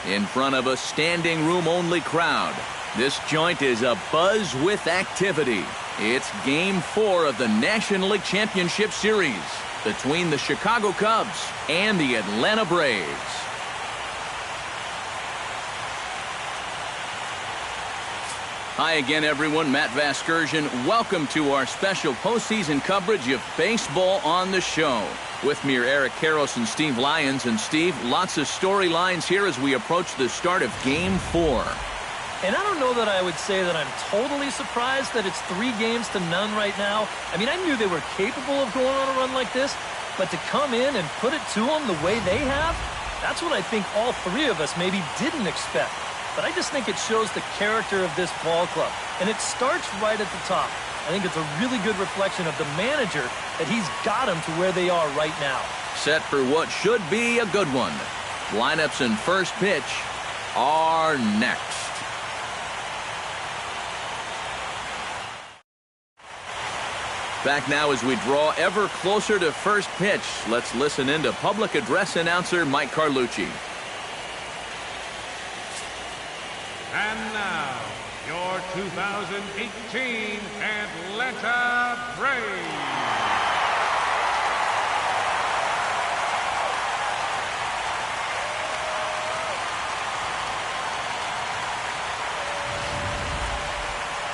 in front of a standing room only crowd. This joint is abuzz with activity. It's Game 4 of the National League Championship Series between the Chicago Cubs and the Atlanta Braves. Hi again, everyone. Matt Vasgersian. Welcome to our special postseason coverage of baseball on the show. With me are Eric Karros and Steve Lyons. And Steve, lots of storylines here as we approach the start of Game 4. And I don't know that I would say that I'm totally surprised that it's 3-0 right now. I mean, I knew they were capable of going on a run like this, but to come in and put it to them the way they have, that's what I think all three of us maybe didn't expect. But I just think it shows the character of this ball club. And it starts right at the top. I think it's a really good reflection of the manager that he's got them to where they are right now. Set for what should be a good one. Lineups and first pitch are next. Back now as we draw ever closer to first pitch. Let's listen in to public address announcer Mike Carlucci. And now, your 2018 Atlanta Braves.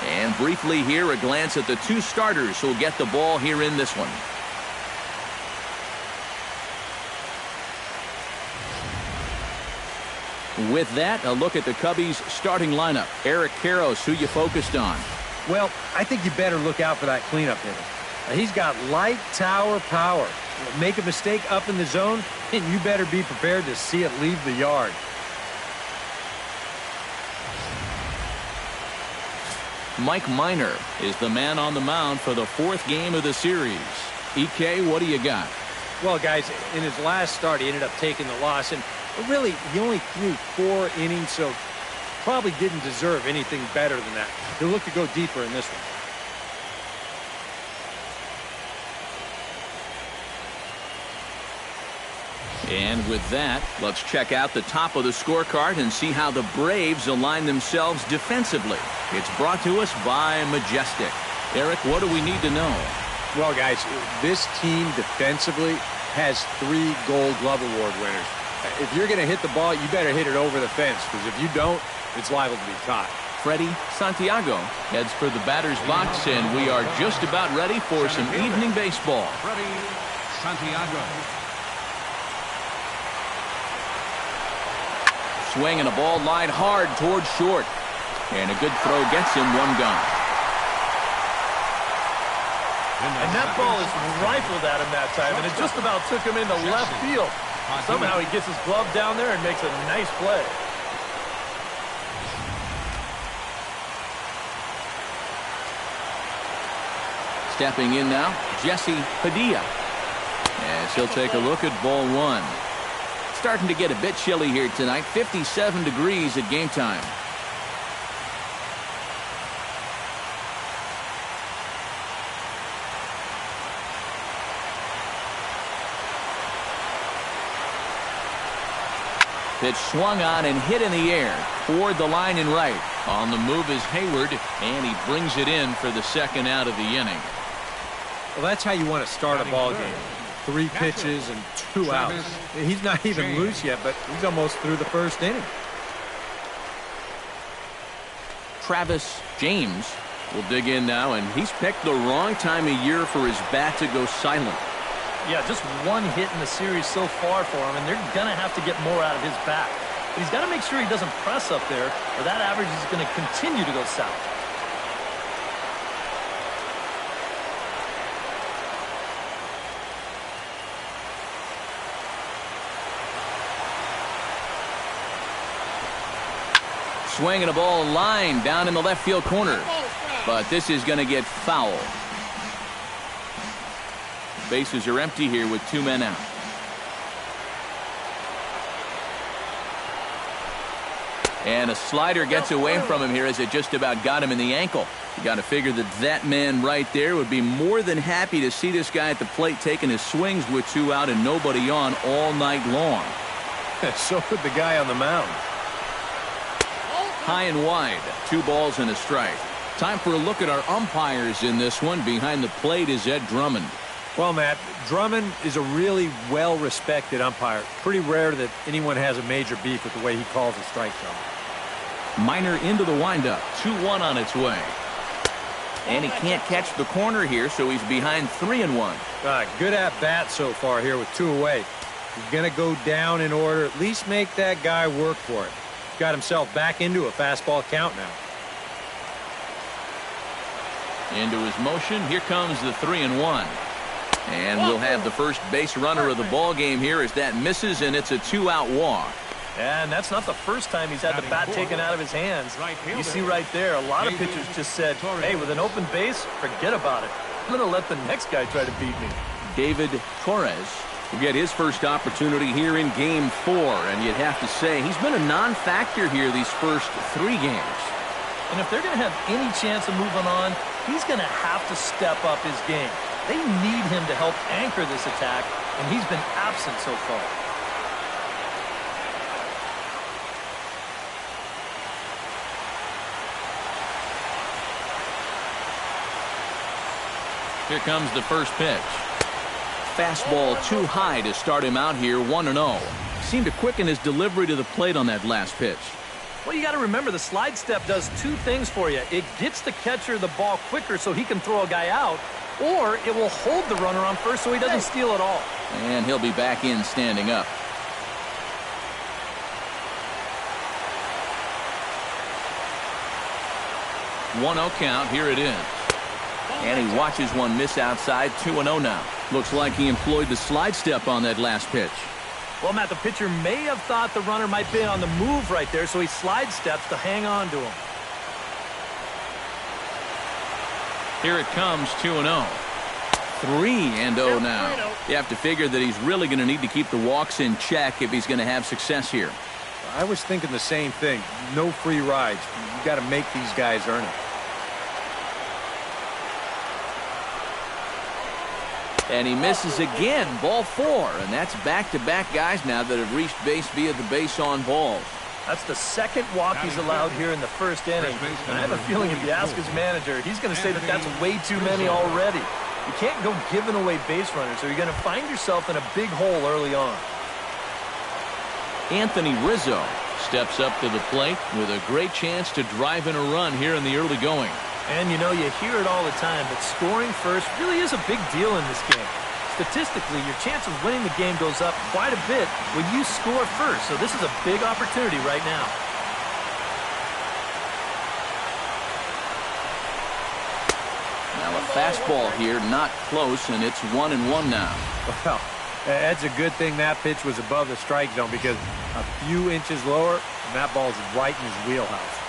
And briefly here, a glance at the two starters who'll get the ball here in this one. With that, a look at the Cubbies' starting lineup. Eric Karros, who you focused on? Well, I think you better look out for that cleanup hitter. He's got light tower power. Make a mistake up in the zone, and you better be prepared to see it leave the yard. Mike Minor is the man on the mound for the 4th game of the series. EK, what do you got? Well, guys, in his last start, he ended up taking the loss, and really, he only threw 4 innings, so probably didn't deserve anything better than that. He'll look to go deeper in this one. And with that, let's check out the top of the scorecard and see how the Braves align themselves defensively. It's brought to us by Majestic. Eric, what do we need to know? Well, guys, this team defensively has 3 Gold Glove Award winners. If you're going to hit the ball, you better hit it over the fence, because if you don't, it's liable to be caught. Freddie Santiago heads for the batter's box, and we are just about ready for some evening baseball. Freddie Santiago. Swing and a ball lined hard towards short. And a good throw gets him 1 gone. And that ball is rifled at him that time, and it just about took him into left field. Somehow he gets his glove down there and makes a nice play. Stepping in now, Jesse Padilla. As he'll take a look at ball 1. Starting to get a bit chilly here tonight. 57 degrees at game time. Pitch swung on and hit in the air toward the line and right. On the move is Hayward, and he brings it in for the 2nd out of the inning. Well, that's how you want to start a ball game. 3 pitches and 2 outs. He's not even loose yet, but he's almost through the 1st inning. Travis James will dig in now, and he's picked the wrong time of year for his bat to go silent. Yeah, just 1 hit in the series so far for him, and they're going to have to get more out of his bat. But he's got to make sure he doesn't press up there, or that average is going to continue to go south. Swing and a ball lined down in the left field corner. But this is going to get foul. Bases are empty here with 2 men out. And a slider gets away from him here as it just about got him in the ankle. You got to figure that that man right there would be more than happy to see this guy at the plate taking his swings with 2 out and nobody on all night long. So would the guy on the mound. High and wide. 2 balls and a strike. Time for a look at our umpires in this one. Behind the plate is Ed Drummond. Well, Matt, Drummond is a really well-respected umpire. Pretty rare that anyone has a major beef with the way he calls a strike zone. Minor into the windup. 2-1 on its way. And he can't catch the corner here, so he's behind 3-1. Good at bat so far here with 2 away. He's going to go down in order. At least make that guy work for it. He's got himself back into a fastball count now. Into his motion. Here comes the 3-1. And we'll have the first base runner of the ball game here as that misses, and it's a 2-out walk. And that's not the first time he's had the bat taken out of his hands. You see right there, a lot of pitchers just said, hey, with an open base, forget about it. I'm going to let the next guy try to beat me. David Torres will get his first opportunity here in Game 4. And you'd have to say he's been a non-factor here these first 3 games. And if they're going to have any chance of moving on, he's going to have to step up his game. They need him to help anchor this attack, and he's been absent so far. Here comes the first pitch. Fastball too high to start him out here, 1-0. Seemed to quicken his delivery to the plate on that last pitch. Well, you got to remember the slide step does 2 things for you. It gets the catcher the ball quicker so he can throw a guy out, or it will hold the runner on first so he doesn't steal at all. And he'll be back in standing up. One 0 count. Here it is. And he watches one miss outside. 2-0 now. Looks like he employed the slide step on that last pitch. Well, Matt, the pitcher may have thought the runner might be on the move right there, so he slide steps to hang on to him. Here it comes, 2-0. 3-0 now. You have to figure that he's really going to need to keep the walks in check if he's going to have success here. I was thinking the same thing. No free rides. You got to make these guys earn it. And he misses again, ball 4. And that's back-to-back guys now that have reached base via the base on balls. That's the second walk he's allowed here in the first inning. And I have a feeling if you ask his manager, he's going to say that that's way too many already. You can't go giving away base runners, or you're going to find yourself in a big hole early on. Anthony Rizzo steps up to the plate with a great chance to drive in a run here in the early going. And you know, you hear it all the time, but scoring first really is a big deal in this game. Statistically, your chance of winning the game goes up quite a bit when you score first. So this is a big opportunity right now. Now a fastball here, not close, and it's 1-1 now. Well, that's a good thing that pitch was above the strike zone, because a few inches lower, and that ball's right in his wheelhouse.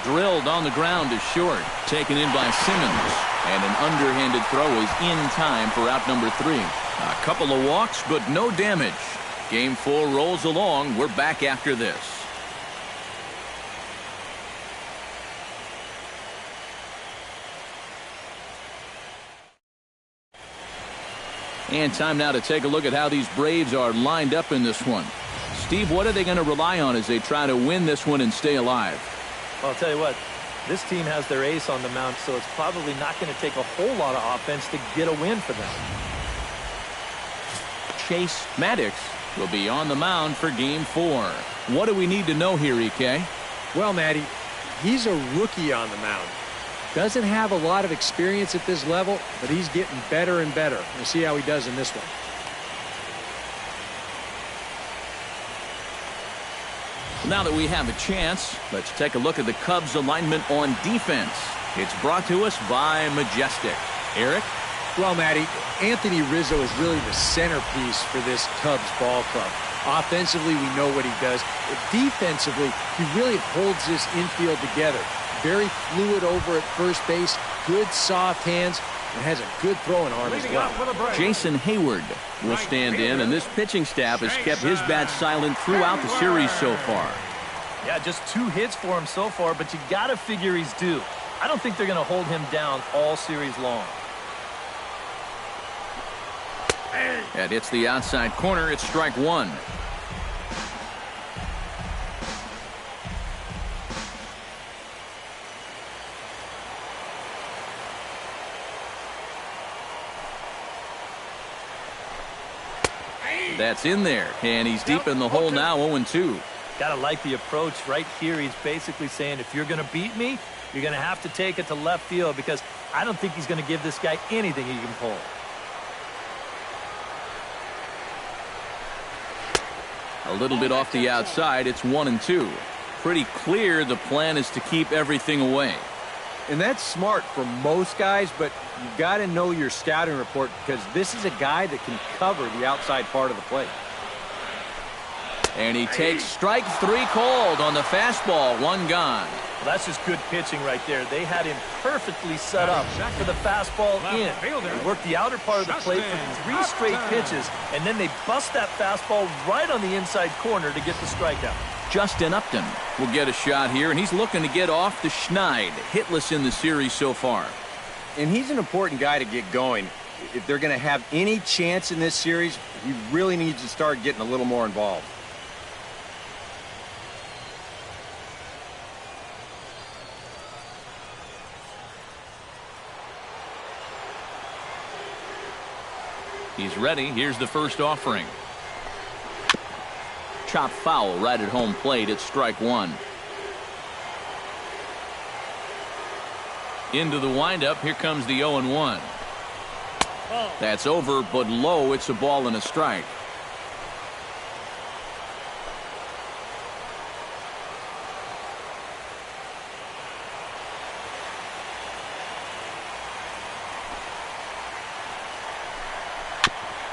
Drilled on the ground to short. Taken in by Simmons. And an underhanded throw is in time for out number 3. A couple of walks, but no damage. Game 4 rolls along. We're back after this. And time now to take a look at how these Braves are lined up in this one. Steve, what are they going to rely on as they try to win this one and stay alive? Well, I'll tell you what, this team has their ace on the mound, so it's probably not going to take a whole lot of offense to get a win for them. Chase Maddox will be on the mound for Game 4. What do we need to know here, EK? Well, Matty, he's a rookie on the mound. Doesn't have a lot of experience at this level, but he's getting better and better. We'll see how he does in this one. Now that we have a chance, let's take a look at the Cubs alignment on defense. It's brought to us by Majestic. Eric? Well, Matty, Anthony Rizzo is really the centerpiece for this Cubs ball club. Offensively, we know what he does. But defensively, he really holds this infield together. Very fluid over at first base, good soft hands, and has a good throwing arm as well. Jason Hayward will stand in, and this pitching staff has kept his bat silent throughout the series so far. Yeah, just 2 hits for him so far, but you got to figure he's due. I don't think they're going to hold him down all series long. That hits the outside corner. It's strike one. That's in there, and he's deep in the hole now, 0-2. Gotta like the approach right here. He's basically saying, if you're going to beat me, you're going to have to take it to left field, because I don't think he's going to give this guy anything he can pull. A little bit off the outside. It's 1-2. Pretty clear the plan is to keep everything away. And that's smart for most guys, but you got to know your scouting report, because this is a guy that can cover the outside part of the plate. And he takes strike three called on the fastball. One gone. Well, that's just good pitching right there. They had him perfectly set up for the fastball in. They worked the outer part of the plate for 3 straight pitches, and then they bust that fastball right on the inside corner to get the strikeout. Justin Upton will get a shot here, and he's looking to get off the schneid. Hitless in the series so far. And he's an important guy to get going. If they're going to have any chance in this series, he really needs to start getting a little more involved. He's ready. Here's the first offering. Chop foul right at home plate. It's strike one. Into the windup. Here comes the 0-1. That's over, but low. It's a ball and a strike.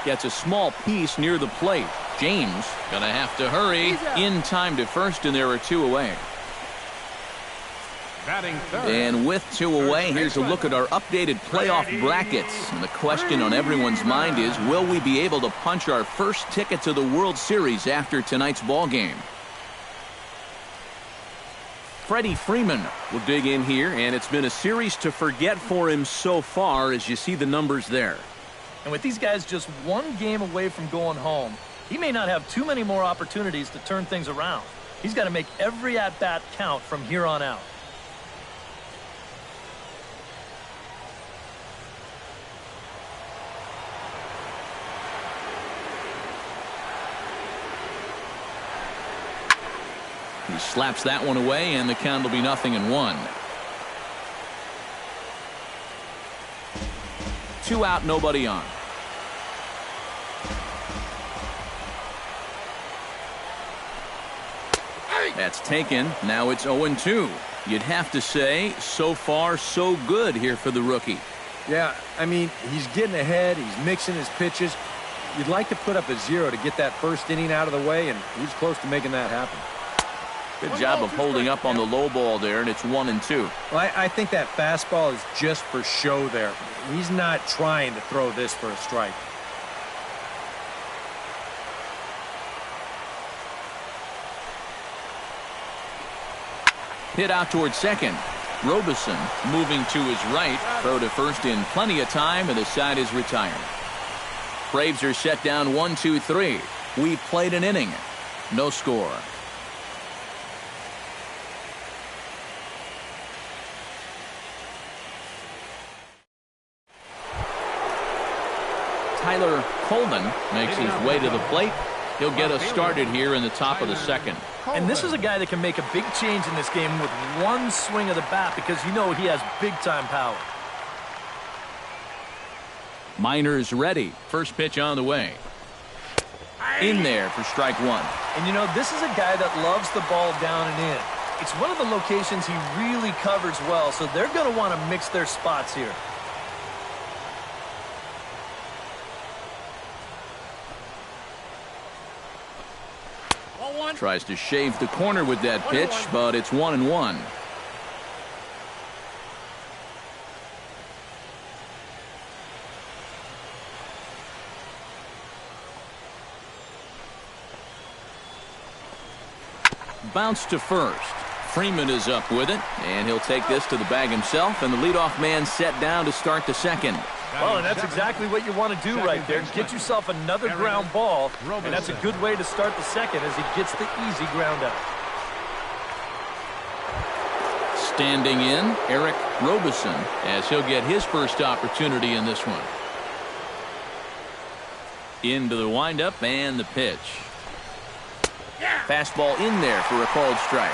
Gets a small piece near the plate. James gonna have to hurry in time to first, and there are 2 away. Batting third. And with 2 away, here's a look at our updated playoff brackets. And the question on everyone's mind is, will we be able to punch our first ticket to the World Series after tonight's ball game? Freddie Freeman will dig in here, and it's been a series to forget for him so far, as you see the numbers there. And with these guys just 1 game away from going home, he may not have too many more opportunities to turn things around. He's got to make every at-bat count from here on out. He slaps that one away, and the count will be 0-1. 2 out, nobody on. That's taken. Now it's 0-2. You'd have to say, so far, so good here for the rookie. Yeah, I mean, he's getting ahead. He's mixing his pitches. You'd like to put up a 0 to get that first inning out of the way, and he's close to making that happen. Good job of holding up on the low ball there, and it's 1-2. Well, I think that fastball is just for show there. He's not trying to throw this for a strike. Hit out towards second. Robeson moving to his right. Throw to first in plenty of time, and the side is retired. Braves are set down 1-2-3. We've played an inning. No score. Tyler Coleman makes his way to the plate. He'll get us started here in the top of the second. And this is a guy that can make a big change in this game with 1 swing of the bat, because you know he has big-time power. Minor's ready. First pitch on the way. In there for strike one. And you know, this is a guy that loves the ball down and in. It's one of the locations he really covers well, so they're going to want to mix their spots here. Tries to shave the corner with that pitch, but it's 1-1. Bounce to first. Freeman is up with it, and he'll take this to the bag himself, and the leadoff man set down to start the second. Well, and that's exactly what you want to do right there. Get yourself another ground ball, and that's a good way to start the second as he gets the easy ground out. Standing in, Eric Robeson, as he'll get his first opportunity in this one. Into the windup and the pitch. Fastball in there for a called strike.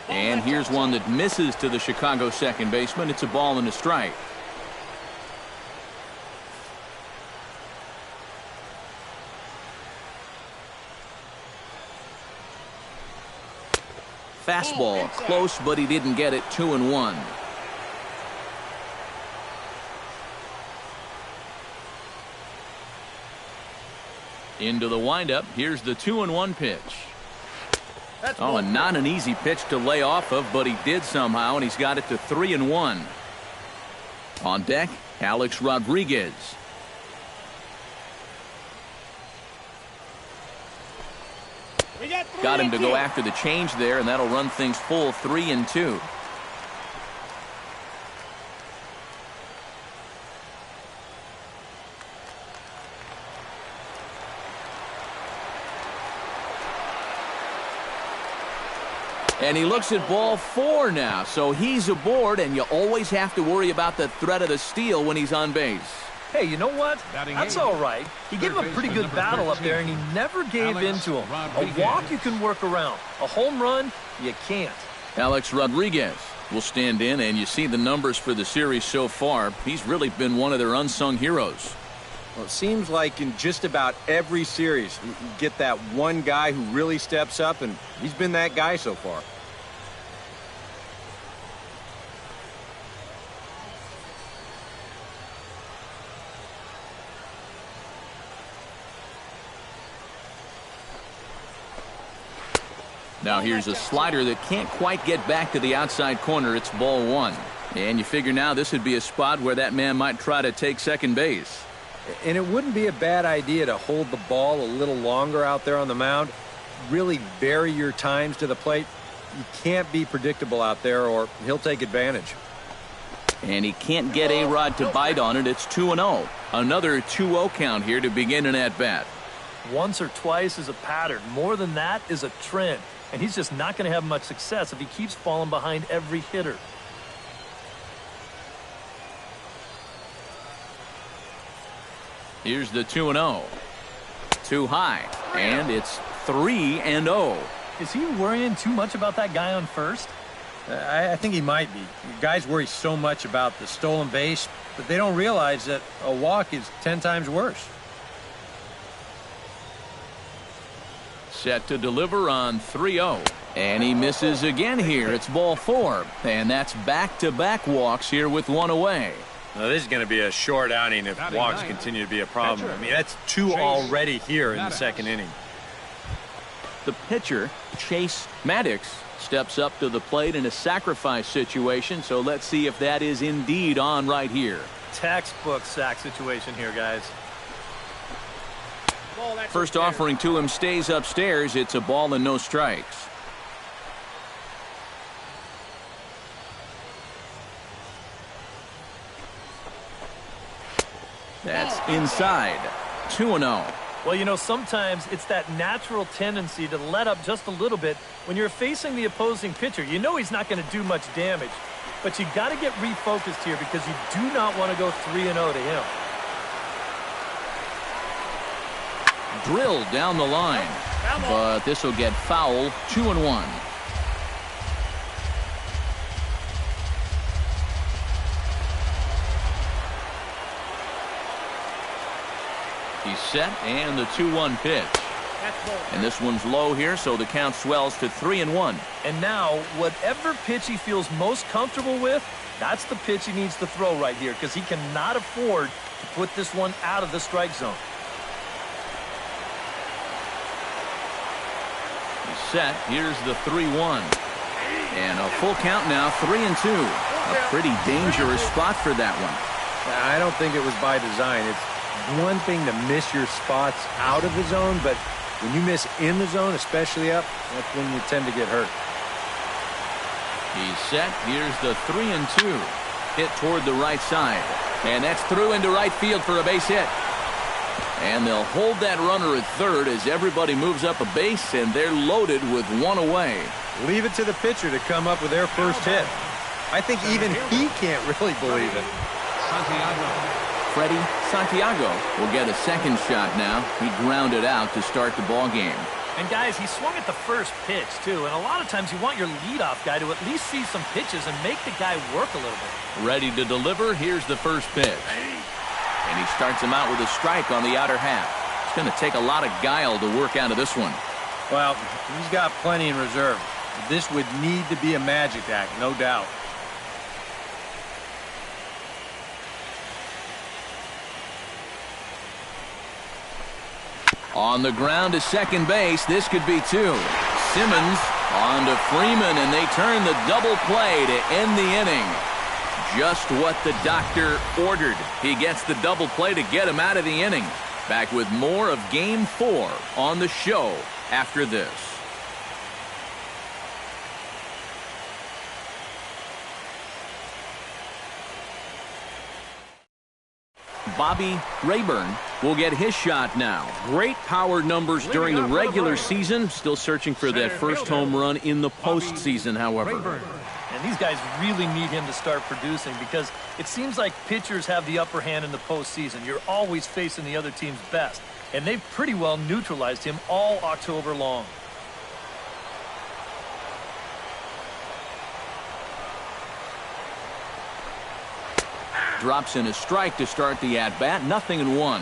And here's one that misses to the Chicago second baseman. It's a ball and a strike. Fastball close, but he didn't get it. 2-1. Into the windup. Here's the 2-1 pitch. Oh, and not an easy pitch to lay off of, but he did somehow, and he's got it to 3-1. On deck, Alex Rodriguez. Got him to go after the change there, and that'll run things full 3-2. And he looks at ball 4 now, so he's aboard, and you always have to worry about the threat of the steal when he's on base. Hey, you know what? That's all right. He gave him a pretty good battle up there, and he never gave in to him. A walk you can work around. A home run, you can't. Alex Rodriguez will stand in, and you see the numbers for the series so far. He's really been one of their unsung heroes. Well, it seems like in just about every series, you get that one guy who really steps up, and he's been that guy so far. Now here's a slider that can't quite get back to the outside corner. It's ball 1. And you figure now this would be a spot where that man might try to take second base. And it wouldn't be a bad idea to hold the ball a little longer out there on the mound. Really vary your times to the plate. You can't be predictable out there or he'll take advantage. And he can't get A-Rod to bite on it. It's 2-0. Another 2-0 count here to begin an at-bat. Once or twice is a pattern. More than that is a trend. And he's just not going to have much success if he keeps falling behind every hitter. Here's the 2-0. Too high. And it's 3-0. Is he worrying too much about that guy on first? I think he might be. Guys worry so much about the stolen base, but they don't realize that a walk is 10 times worse. Set to deliver on 3-0. And he misses again here. It's ball 4. And that's back-to-back walks here with one away. Now, this is going to be a short outing if walks continue to be a problem. I mean, that's 2 already here in the second inning. The pitcher, Chase Maddox, steps up to the plate in a sacrifice situation. So let's see if that is indeed on right here. Textbook sack situation here, guys. First offering to him stays upstairs. It's a ball and no strikes. That's inside. 2-0. Well, you know, sometimes it's that natural tendency to let up just a little bit when you're facing the opposing pitcher. You know he's not going to do much damage, but you got to get refocused here because you do not want to go 3-0 to him. Drilled down the line, but this will get foul. 2-1. He's set, and the 2-1 pitch. And this one's low here, so the count swells to 3-1. And now, whatever pitch he feels most comfortable with, that's the pitch he needs to throw right here because he cannot afford to put this one out of the strike zone. Set. Here's the 3-1. And a full count now, 3-2. A pretty dangerous spot for that one. I don't think it was by design. It's one thing to miss your spots out of the zone, but when you miss in the zone, especially up, that's when you tend to get hurt. He's set. Here's the 3-2. Hit toward the right side. And that's through into right field for a base hit. And they'll hold that runner at third as everybody moves up a base, and they're loaded with one away. Leave it to the pitcher to come up with their first hit. I think even he can't really believe it. Santiago. Freddie Santiago will get a second shot now. He grounded out to start the ball game. And guys, he swung at the first pitch too, and a lot of times you want your leadoff guy to at least see some pitches and make the guy work a little bit. Ready to deliver. Here's the first pitch. And he starts him out with a strike on the outer half. It's going to take a lot of guile to work out of this one. Well, he's got plenty in reserve. This would need to be a magic act, no doubt. On the ground to second base, this could be two. Simmons on to Freeman, and they turn the double play to end the inning. Just what the doctor ordered. He gets the double play to get him out of the inning. Back with more of Game 4 on the show after this. Bobby Rayburn will get his shot now. Great power numbers during the regular season. Still searching for that first home run in the postseason, however. And these guys really need him to start producing because it seems like pitchers have the upper hand in the postseason. You're always facing the other team's best. And they've pretty well neutralized him all October long. Drops in a strike to start the at-bat. 0-1.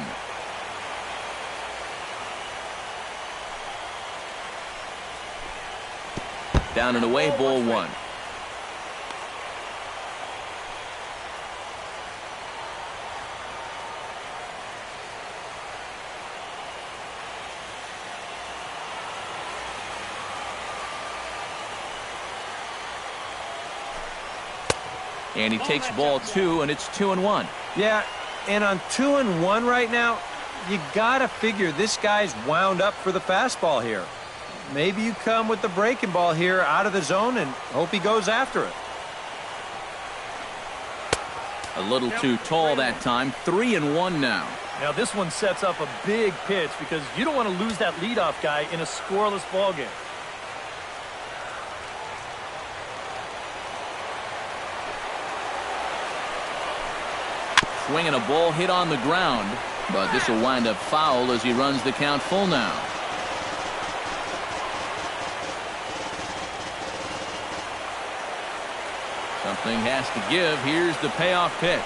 Down and away, ball one. And he takes ball two, and it's 2-1. Yeah, and on 2-1 right now, you got to figure this guy's wound up for the fastball here. Maybe you come with the breaking ball here out of the zone and hope he goes after it. A little too tall that time. 3-1 now. Now this one sets up a big pitch because you don't want to lose that leadoff guy in a scoreless ball game. Swinging a ball hit on the ground, but this will wind up foul as he runs the count full now. Something has to give. Here's the payoff pitch.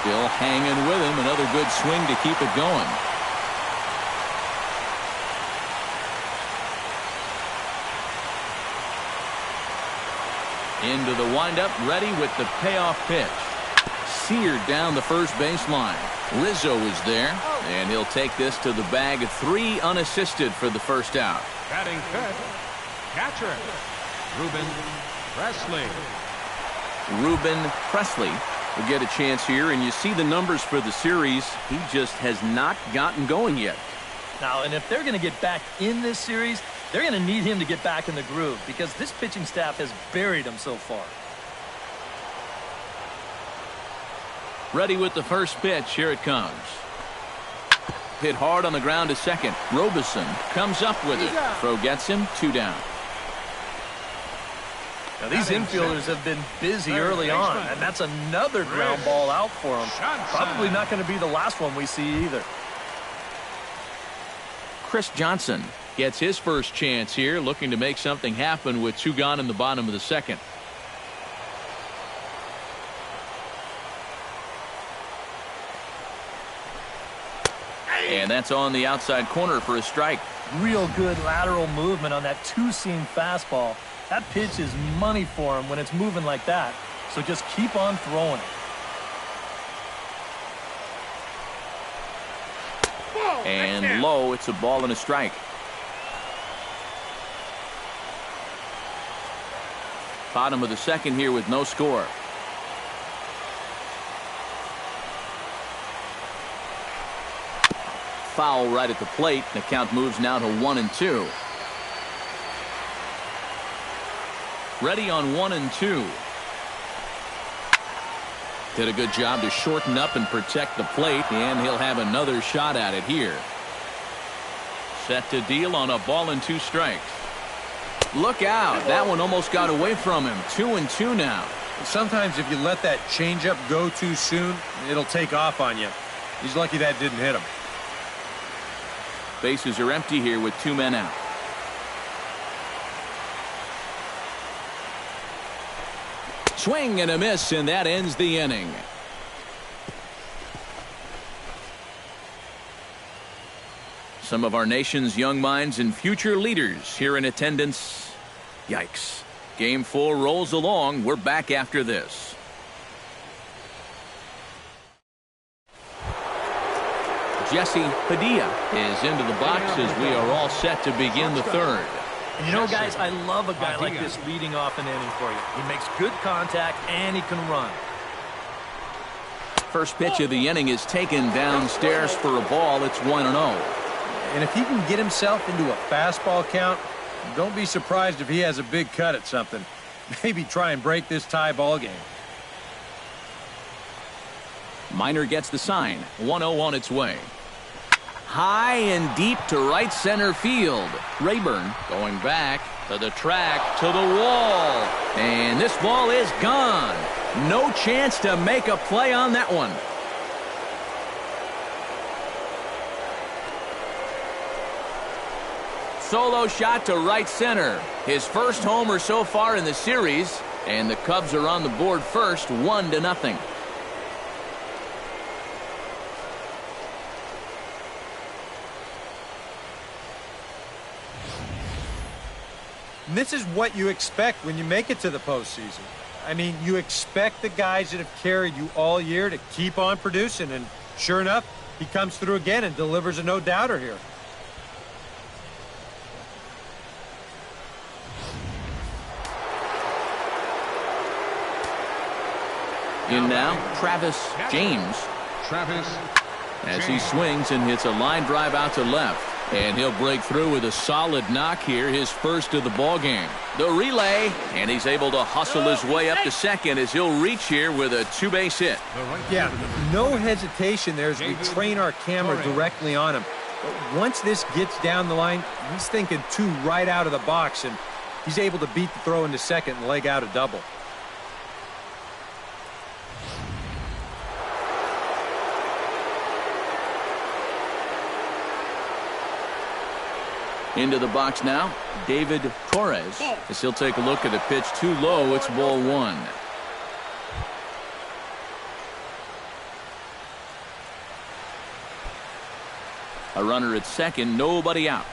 Still hanging with him. Another good swing to keep it going. Into the windup, ready with the payoff pitch. Seared down the first baseline. Rizzo is there, and he'll take this to the bag at 3 unassisted for the first out. Batting fifth, catcher, Ruben Presley. Ruben Presley will get a chance here, and you see the numbers for the series. He just has not gotten going yet. Now, and if they're going to get back in this series, they're going to need him to get back in the groove because this pitching staff has buried him so far. Ready with the first pitch. Here it comes. Hit hard on the ground to second. Robeson comes up with it. Throw gets him. 2 down. Now these infielders have been busy early on, and that's another ground ball out for them. Probably not going to be the last one we see either. Chris Johnson gets his first chance here, looking to make something happen with 2 gone in the bottom of the second. And that's on the outside corner for a strike. Real good lateral movement on that two-seam fastball. That pitch is money for him when it's moving like that. So just keep on throwing it. And low, it's a ball and a strike. Bottom of the second here with no score. foul right at the plate. The count moves now to 1-2. Ready on 1-2. Did a good job to shorten up and protect the plate, and he'll have another shot at it here. Set to deal on a ball and 2 strikes. Look out. That one almost got away from him. 2-2 now. Sometimes if you let that changeup go too soon, it'll take off on you. He's lucky that didn't hit him. Bases are empty here with 2 men out. Swing and a miss, and that ends the inning. Some of our nation's young minds and future leaders here in attendance. Yikes. Game 4 rolls along. We're back after this. Jesse Padilla is into the box as we are all set to begin the third. You know, guys, I love a guy like this leading off an inning for you. He makes good contact, and he can run. First pitch of the inning is taken downstairs for a ball. It's 1-0. And if he can get himself into a fastball count, don't be surprised if he has a big cut at something. Maybe try and break this tie ball game. Minor gets the sign. 1-0 on its way. High and deep to right center field. Rayburn going back to the track, to the wall. And this ball is gone. No chance to make a play on that one. Solo shot to right center. His first homer so far in the series. And the Cubs are on the board first, 1-0. And this is what you expect when you make it to the postseason. I mean, you expect the guys that have carried you all year to keep on producing, and sure enough, he comes through again and delivers a no-doubter here. In now, Travis James. As he swings and hits a line drive out to left. And he'll break through with a solid knock here, his first of the ball game. The relay, and he's able to hustle his way up to second as he'll reach here with a 2-base hit. Yeah, no hesitation there as we train our camera directly on him. But once this gets down the line, he's thinking 2 right out of the box, and he's able to beat the throw into second and leg out a double. Into the box now, David Torres. As he'll take a look at a pitch too low, it's ball 1. A runner at second, nobody out.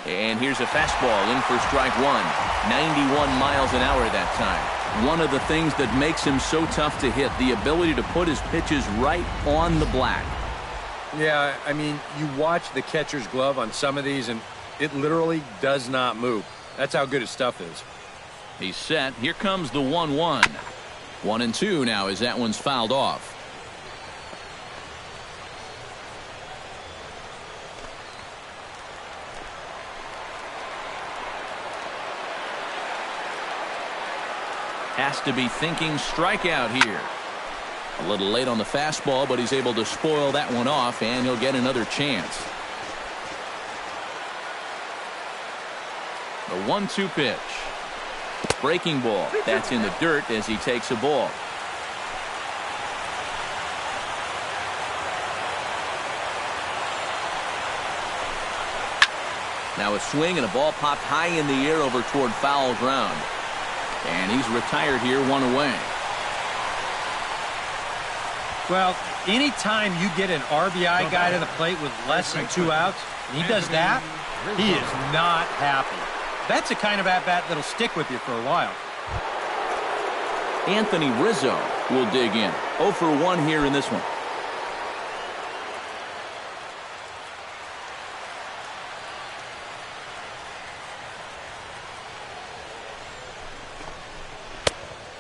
And here's a fastball in for strike 1. 91 miles an hour that time. One of the things that makes him so tough to hit, the ability to put his pitches right on the black. Yeah, I mean, you watch the catcher's glove on some of these, and it literally does not move. That's how good his stuff is. He's set. Here comes the 1-1. 1-2 now as that one's fouled off. Has to be thinking strikeout here. A little late on the fastball, but he's able to spoil that one off, and he'll get another chance. The 1-2 pitch. Breaking ball. That's in the dirt as he takes a ball. Now a swing and a ball popped high in the air over toward foul ground. And he's retired here, 1 away. Well, anytime you get an RBI guy to the plate with less than 2 outs, and he does that, he is not happy. That's the kind of at-bat that'll stick with you for a while. Anthony Rizzo will dig in. 0 for 1 here in this one.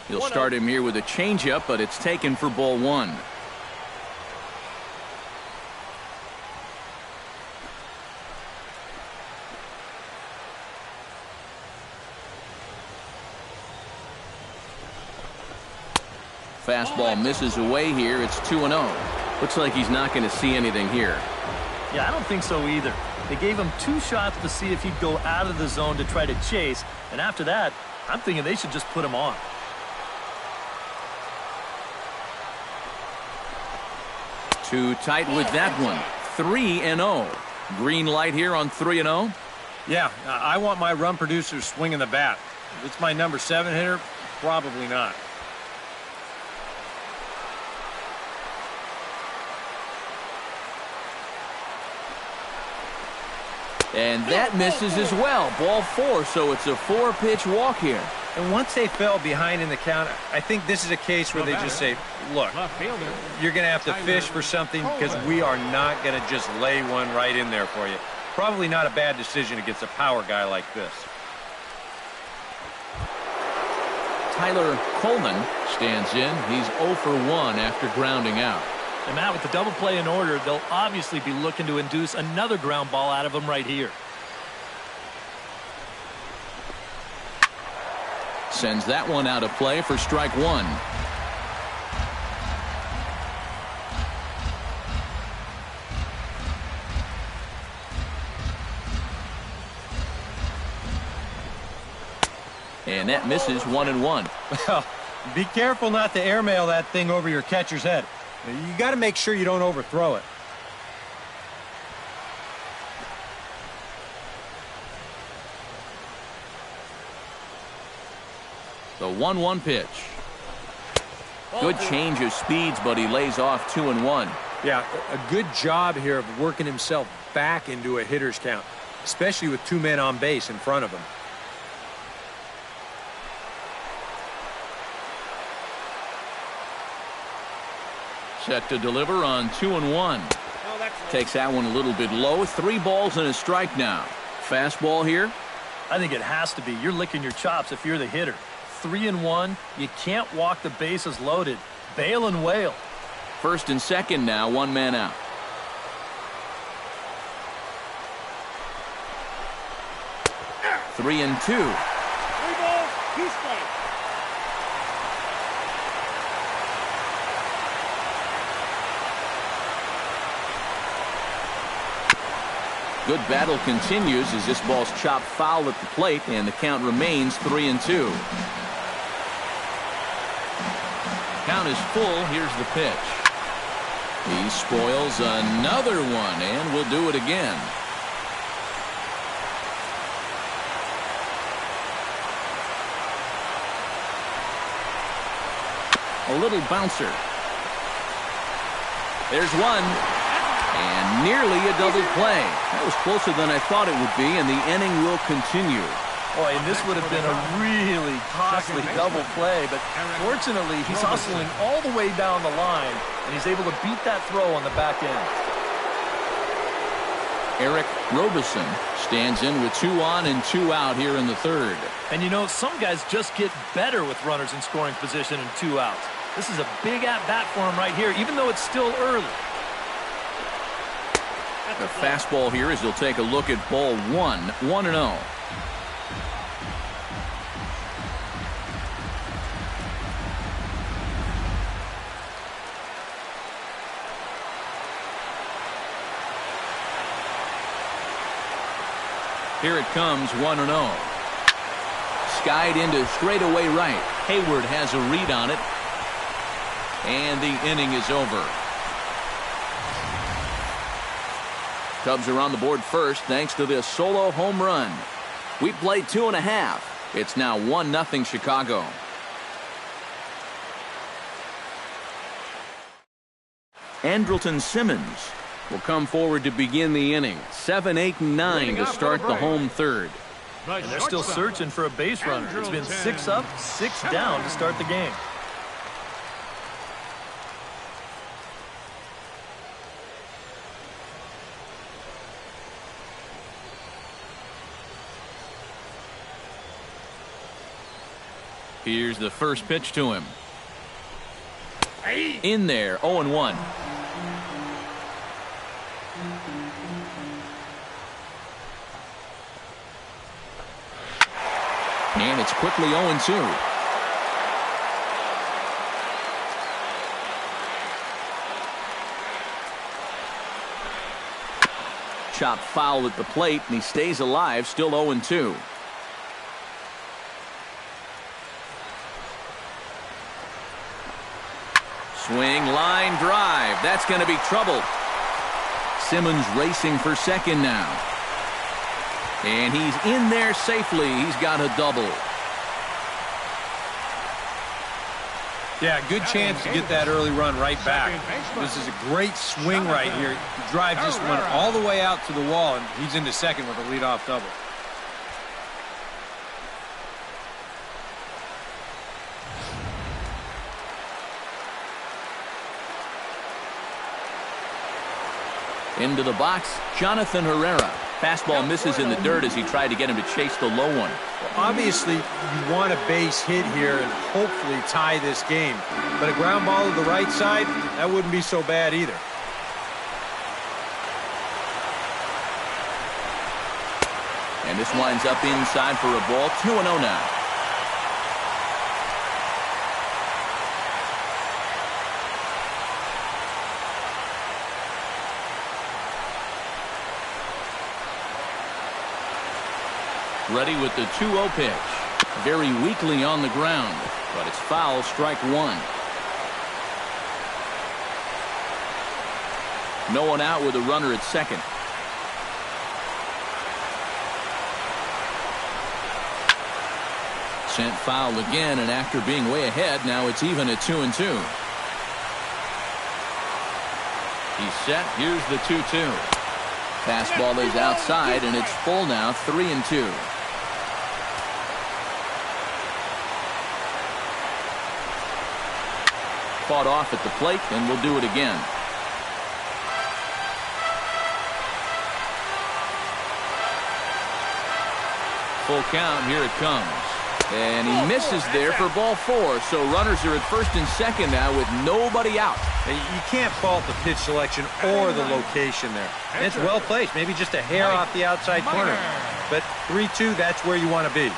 He'll start him here with a changeup, but it's taken for ball one. Fastball misses away here. It's 2-0. Looks like he's not going to see anything here. Yeah, I don't think so either. They gave him 2 shots to see if he'd go out of the zone to try to chase. And after that, I'm thinking they should just put him on. Too tight with that one. 3-0. Green light here on 3-0. Yeah, I want my run producers swinging the bat. If it's my number 7 hitter, probably not. And that misses as well. Ball 4, so it's a 4-pitch walk here. And once they fell behind in the count, I think this is a case where they just say, look, you're going to have to fish for something because we are not going to just lay one right in there for you. Probably not a bad decision against a power guy like this. Tyler Coleman stands in. He's 0 for 1 after grounding out. And Matt, with the double play in order, they'll obviously be looking to induce another ground ball out of him right here. Sends that one out of play for strike 1. And that misses 1-1. Well, be careful not to airmail that thing over your catcher's head. You got to make sure you don't overthrow it. The 1-1 pitch. Good change of speeds, but he lays off 2-1. Yeah, a good job here of working himself back into a hitter's count, especially with 2 men on base in front of him. Set to deliver on 2-1. Takes that one a little bit low. 3 balls and a strike now. Fastball here. I think it has to be. You're licking your chops if you're the hitter. 3-1. You can't walk the bases loaded. Bail and wail. First and second now. 1 man out. Three and 2. 3 balls, 2 strikes. Good battle continues as this ball's chopped foul at the plate, and the count remains 3-2. Count is full. Here's the pitch. He spoils another one, and will do it again. A little bouncer. There's one. And nearly a double play. That was closer than I thought it would be, and the inning will continue. Boy, and this would have been a really costly double play, but fortunately, he's hustling all the way down the line, and he's able to beat that throw on the back end. Eric Robeson stands in with 2 on and 2 out here in the 3rd. And you know, some guys just get better with runners in scoring position and 2 outs. This is a big at-bat for him right here, even though it's still early. The fastball here as he'll take a look at ball 1, 1-0. Here it comes, 1-0. Skied into straightaway right. Hayward has a read on it. And the inning is over. Cubs are on the board first thanks to this solo home run. We played 2.5. It's now 1-0 Chicago. Andrelton Simmons will come forward to begin the inning. 7, 8, and 9 to start the home 3rd. And they're still searching for a base runner. It's been 6 up, 6 down to start the game. Here's the first pitch to him. In there, 0-1. And it's quickly 0-2. Chop foul at the plate, and he stays alive, still 0-2. Swing, line drive. That's going to be trouble. Simmons racing for second now. And he's in there safely. He's got a double. Yeah, good chance to get that early run right back. This is a great swing right here. He drives this one all the way out to the wall, and he's into second with a leadoff double. Into the box, Jonathan Herrera. Fastball misses in the dirt as he tried to get him to chase the low one. Well, obviously, you want a base hit here and hopefully tie this game. But a ground ball to the right side, that wouldn't be so bad either. And this winds up inside for a ball. 2-0 now. Ready with the 2-0 pitch. Very weakly on the ground, but it's foul, strike one. No one out with a runner at second. Sent foul again, and after being way ahead, now it's even at 2-2. He's set. Here's the 2-2. Fastball is outside, and it's full now, 3-2. Fought off at the plate, and we'll do it again. Full count, here it comes. And he misses there for ball four, so runners are at first and second now with nobody out. You can't fault the pitch selection or the location there. And it's well placed, maybe just a hair off the outside corner. But 3-2, that's where you want to be.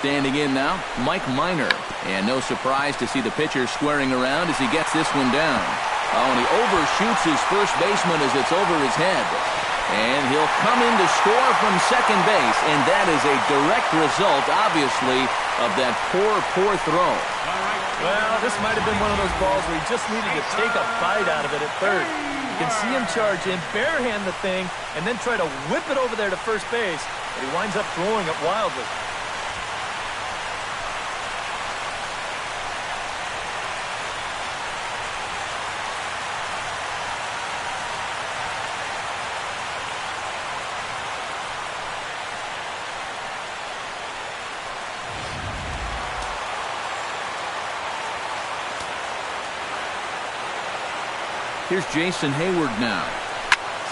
Standing in now, Mike Minor. And no surprise to see the pitcher squaring around as he gets this one down. Oh, and he overshoots his first baseman as it's over his head. And he'll come in to score from second base. And that is a direct result, obviously, of that poor throw. Well, this might have been one of those balls where he just needed to take a bite out of it at third. You can see him charge in, barehand the thing, and then try to whip it over there to first base. But he winds up throwing it wildly. Here's Jason Hayward now.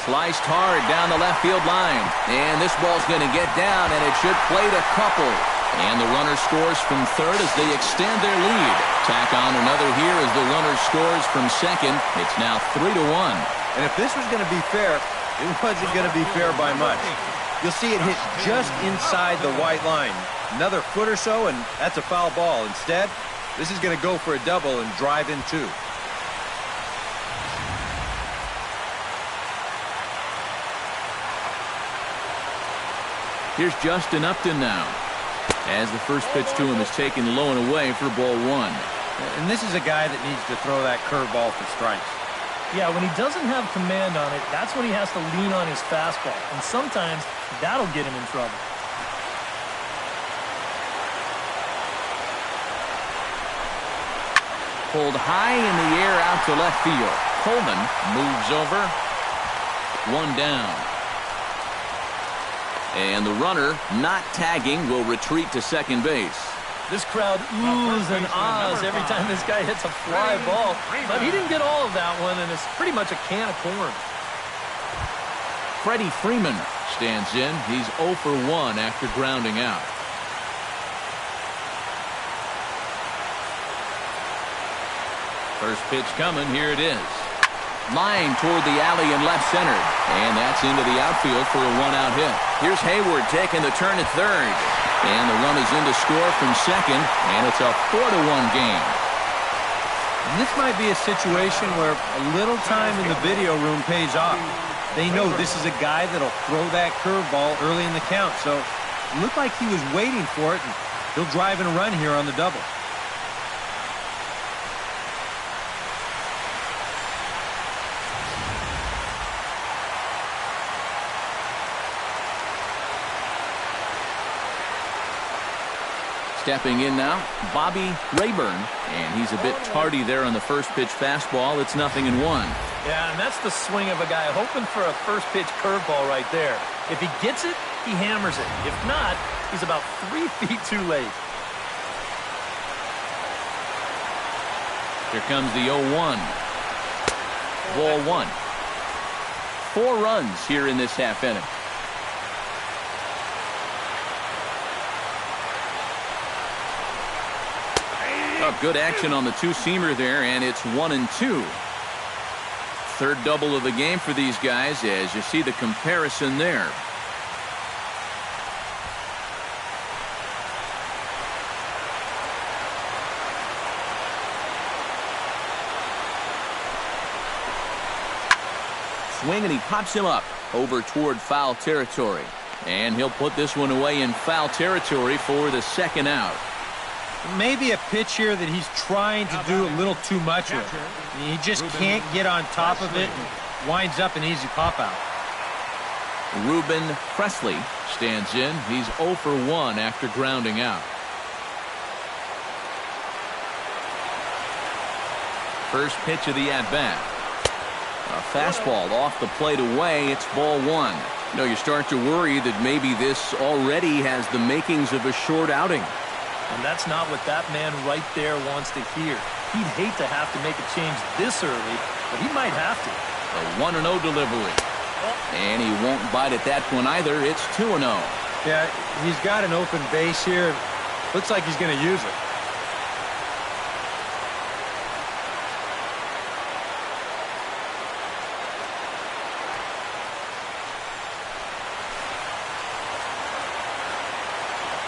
Sliced hard down the left field line. And this ball's going to get down, and it should plate a couple. And the runner scores from third as they extend their lead. Tack on another here as the runner scores from second. It's now 3-1. And if this was going to be fair, it wasn't going to be fair by much. You'll see it hit just inside the white line. Another foot or so, and that's a foul ball. Instead, this is going to go for a double and drive in two. Here's Justin Upton now, as the first pitch to him is taken low and away for ball one. And this is a guy that needs to throw that curveball for strikes. Yeah, when he doesn't have command on it, that's when he has to lean on his fastball. And sometimes that'll get him in trouble. Pulled high in the air out to left field. Coleman moves over. One down. And the runner, not tagging, will retreat to second base. This crowd oohs and ahs every time this guy hits a fly ball. But he didn't get all of that one, and it's pretty much a can of corn. Freddie Freeman stands in. He's 0 for 1 after grounding out. First pitch coming. Here it is. Line toward the alley in left center. And that's into the outfield for a 1-out hit. Here's Hayward taking the turn at third. And the run is in to score from second. And it's a 4-1 game. And this might be a situation where a little time in the video room pays off. They know this is a guy that'll throw that curveball early in the count. So it looked like he was waiting for it. And he'll drive in a run here on the double. Stepping in now, Bobby Rayburn, and he's a bit tardy there on the first pitch fastball. It's 0-1. Yeah, and that's the swing of a guy hoping for a first pitch curveball right there. If he gets it, he hammers it. If not, he's about 3 feet too late. Here comes the 0-1. Ball 1. 4 runs here in this half inning. Good action on the two-seamer there, and it's 1-2. Third double of the game for these guys, as you see the comparison there. Swing, and he pops him up over toward foul territory. And he'll put this one away in foul territory for the second out. Maybe a pitch here that he's trying to do a little too much with. I mean, he just can't get on top of it and winds up an easy pop-out. Ruben Presley stands in. He's 0 for 1 after grounding out. First pitch of the at-bat. A fastball off the plate away. It's ball 1. You know, you start to worry that maybe this already has the makings of a short outing. And that's not what that man right there wants to hear. He'd hate to have to make a change this early, but he might have to. A 1-0 delivery. And he won't bite at that one either. It's 2-0. Yeah, he's got an open base here. Looks like he's going to use it.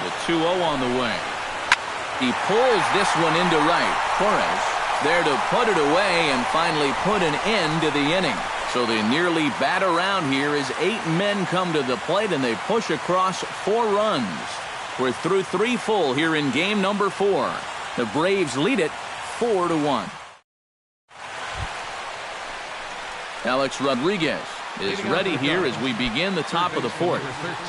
The 2-0 on the way. He pulls this one into right. Torres there to put it away and finally put an end to the inning. So they nearly bat around here as 8 men come to the plate and they push across 4 runs. We're through 3 full here in game number 4. The Braves lead it 4-1. Alex Rodriguez is ready here as we begin the top of the 4th.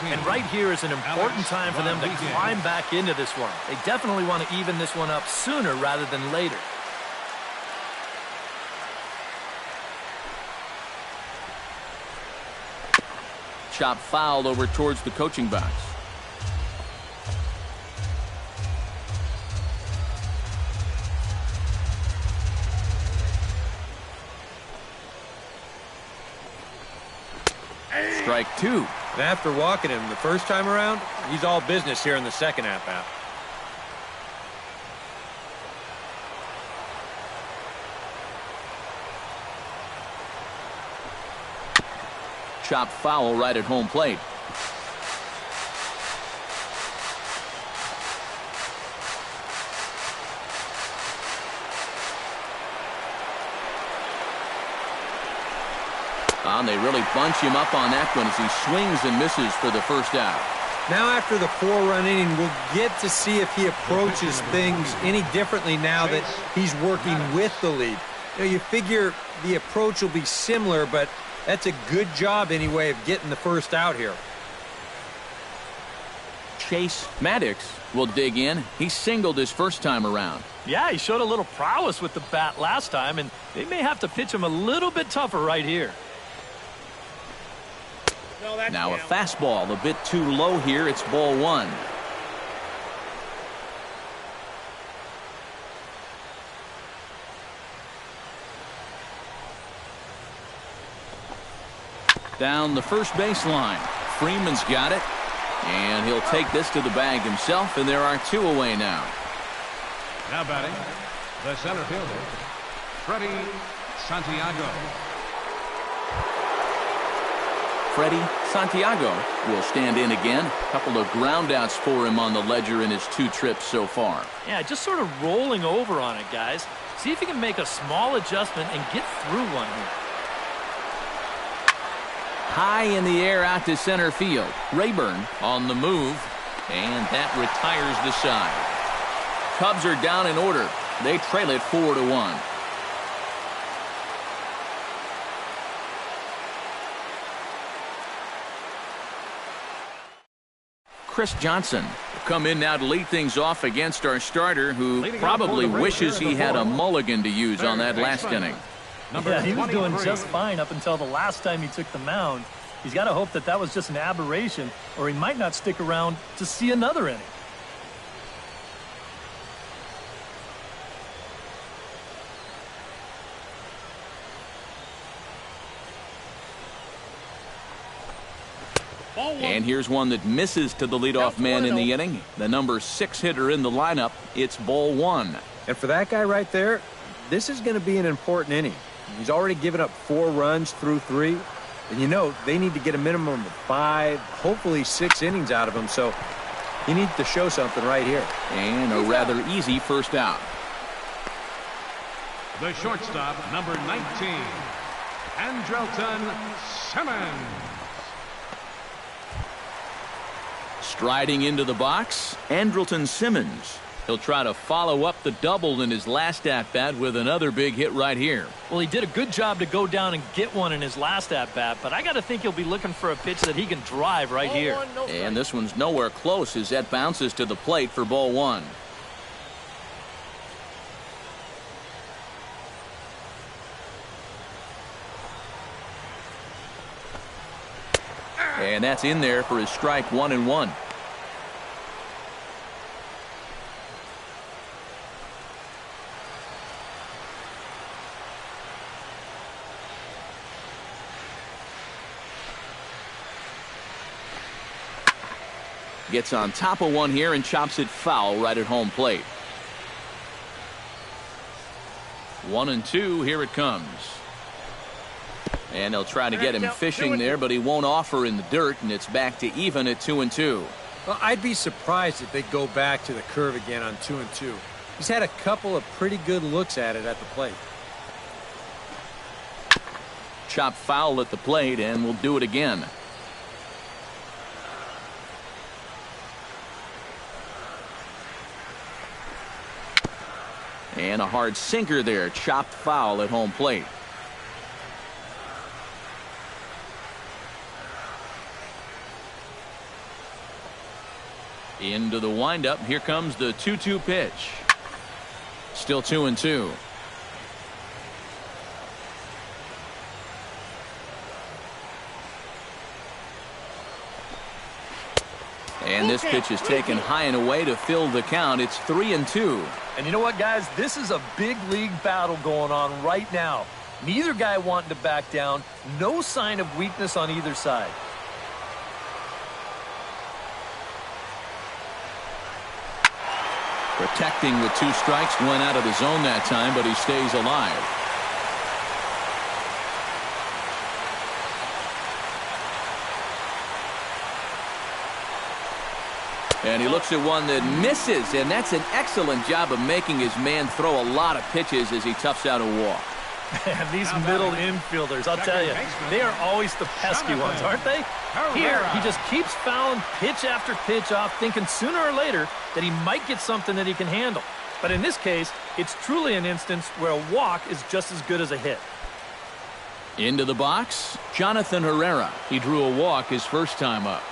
And right here is an important time for them to climb back into this one. They definitely want to even this one up sooner rather than later. Chop fouled over towards the coaching box. Strike 2. And after walking him the first time around, he's all business here in the second at-bat. Chop foul right at home plate. And they really bunch him up on that one as he swings and misses for the first out. Now after the 4-run inning, we'll get to see if he approaches things any differently now that he's working with the lead. You know, you figure the approach will be similar, but that's a good job anyway of getting the first out here. Chase Maddox will dig in. He singled his first time around. Yeah, he showed a little prowess with the bat last time, and they may have to pitch him a little bit tougher right here. Now a fastball a bit too low here. It's ball 1. Down the first baseline. Freeman's got it. And he'll take this to the bag himself, and there are 2 away now. Now batting, the center fielder, Freddie Santiago. Freddie Santiago will stand in again. A couple of groundouts for him on the ledger in his 2 trips so far. Yeah, just sort of rolling over on it, guys. See if you can make a small adjustment and get through one here. High in the air out to center field. Rayburn on the move, and that retires the side. Cubs are down in order. They trail it 4-1. Chris Johnson will come in now to lead things off against our starter, who probably wishes he had a mulligan to use on that last inning. Yeah, he was doing just fine up until the last time he took the mound. He's got to hope that that was just an aberration, or he might not stick around to see another inning. And here's one that misses to the leadoff man in the inning. The number 6 hitter in the lineup. It's ball 1. And for that guy right there, this is going to be an important inning. He's already given up 4 runs through 3. And you know, they need to get a minimum of 5, hopefully 6 innings out of him. So he needs to show something right here. And a rather easy first out. The shortstop, number 19, Andrelton Simmons. Striding into the box, Andrelton Simmons. He'll try to follow up the double in his last at-bat with another big hit right here. Well, he did a good job to go down and get one in his last at-bat, but I got to think he'll be looking for a pitch that he can drive right here. And this one's nowhere close as that bounces to the plate for ball 1. And that's in there for his strike 1-1. Gets on top of one here and chops it foul right at home plate. 1-2, here it comes. And they'll try to get him fishing there, but he won't offer in the dirt, and it's back to even at 2-2. Well, I'd be surprised if they go back to the curve again on 2-2. He's had a couple of pretty good looks at it at the plate. Chop foul at the plate, and we'll do it again. And a hard sinker there, chopped foul at home plate. Into the windup. Here comes the 2-2 pitch. Still 2-2. And this pitch is taken high and away to fill the count. It's 3-2. And you know what, guys? This is a big league battle going on right now. Neither guy wanting to back down. No sign of weakness on either side. Protecting with 2 strikes, went out of the zone that time, but he stays alive. And he looks at one that misses, and that's an excellent job of making his man throw a lot of pitches as he toughs out a walk. And these middle infielders, I'll tell you, they are always the pesky ones, aren't they? Here, he just keeps fouling pitch after pitch off, thinking sooner or later that he might get something that he can handle. But in this case, it's truly an instance where a walk is just as good as a hit. Into the box, Jonathan Herrera. He drew a walk his first time up.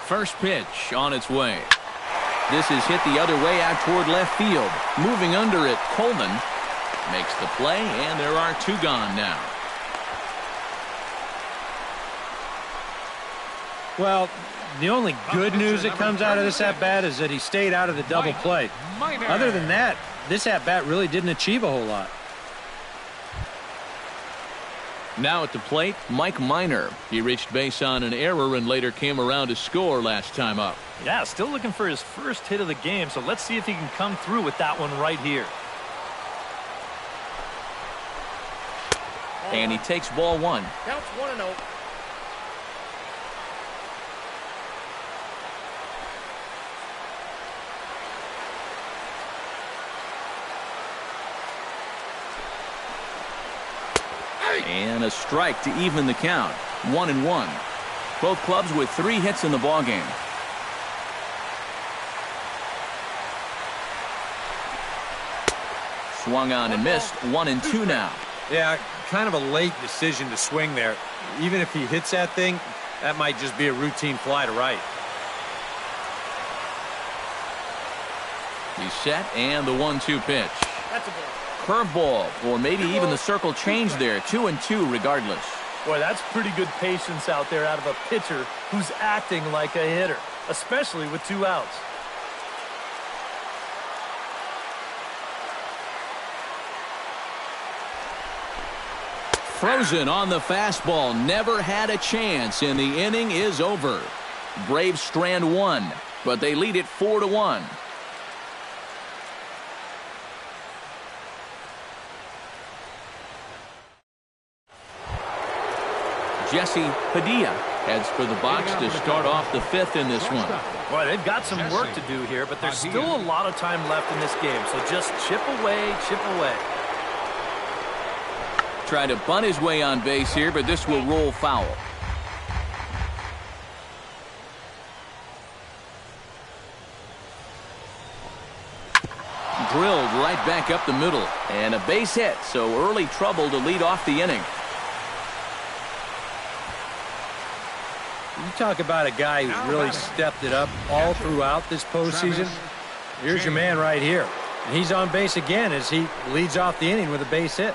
First pitch on its way. This is hit the other way out toward left field. Moving under it, Coleman makes the play, and there are 2 gone now. Well, the only good news that comes out of this at-bat is that he stayed out of the double play. Other than that, this at-bat really didn't achieve a whole lot. Now at the plate, Mike Minor. He reached base on an error and later came around to score last time up. Yeah, still looking for his first hit of the game, so let's see if he can come through with that one right here. And he takes ball one. Counts 1-0. And a strike to even the count. 1-1. Both clubs with 3 hits in the ballgame. Swung on and missed. 1-2 now. Yeah, kind of a late decision to swing there. Even if he hits that thing, that might just be a routine fly to right. He's set, and the 1-2 pitch. That's a ball. Curveball, or maybe even the circle change there. 2-2 regardless. Boy, that's pretty good patience out there out of a pitcher who's acting like a hitter, especially with 2 outs. Frozen on the fastball. Never had a chance, and the inning is over. Braves strand 1, but they lead it 4-1. Jesse Padilla heads for the box to start off the 5th in this one. Boy, they've got some work to do here, but there's still a lot of time left in this game, so just chip away, chip away. Try to bunt his way on base here, but this will roll foul. Drilled right back up the middle, and a base hit, so early trouble to lead off the inning. You talk about a guy who's really stepped it up all throughout this postseason. Here's your man right here. And he's on base again as he leads off the inning with a base hit.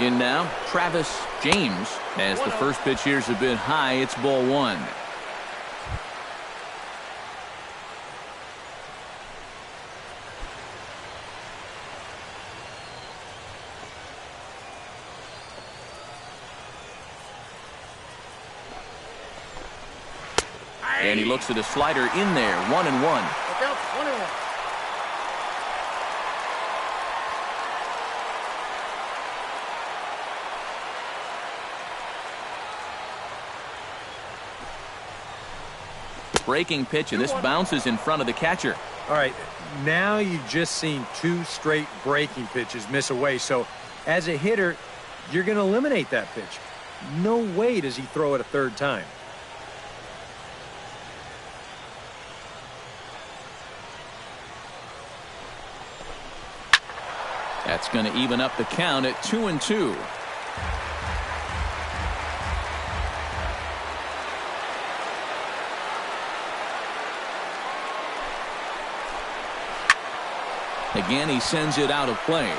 In now, Travis James. As the first pitch here's a bit high, it's ball 1. And he looks at a slider in there. 1-1. Counts 1-1. Breaking pitch, and this bounces in front of the catcher. All right, now you've just seen 2 straight breaking pitches miss away. So as a hitter, you're going to eliminate that pitch. No way does he throw it a 3rd time. That's going to even up the count at 2-2. Again, he sends it out of play.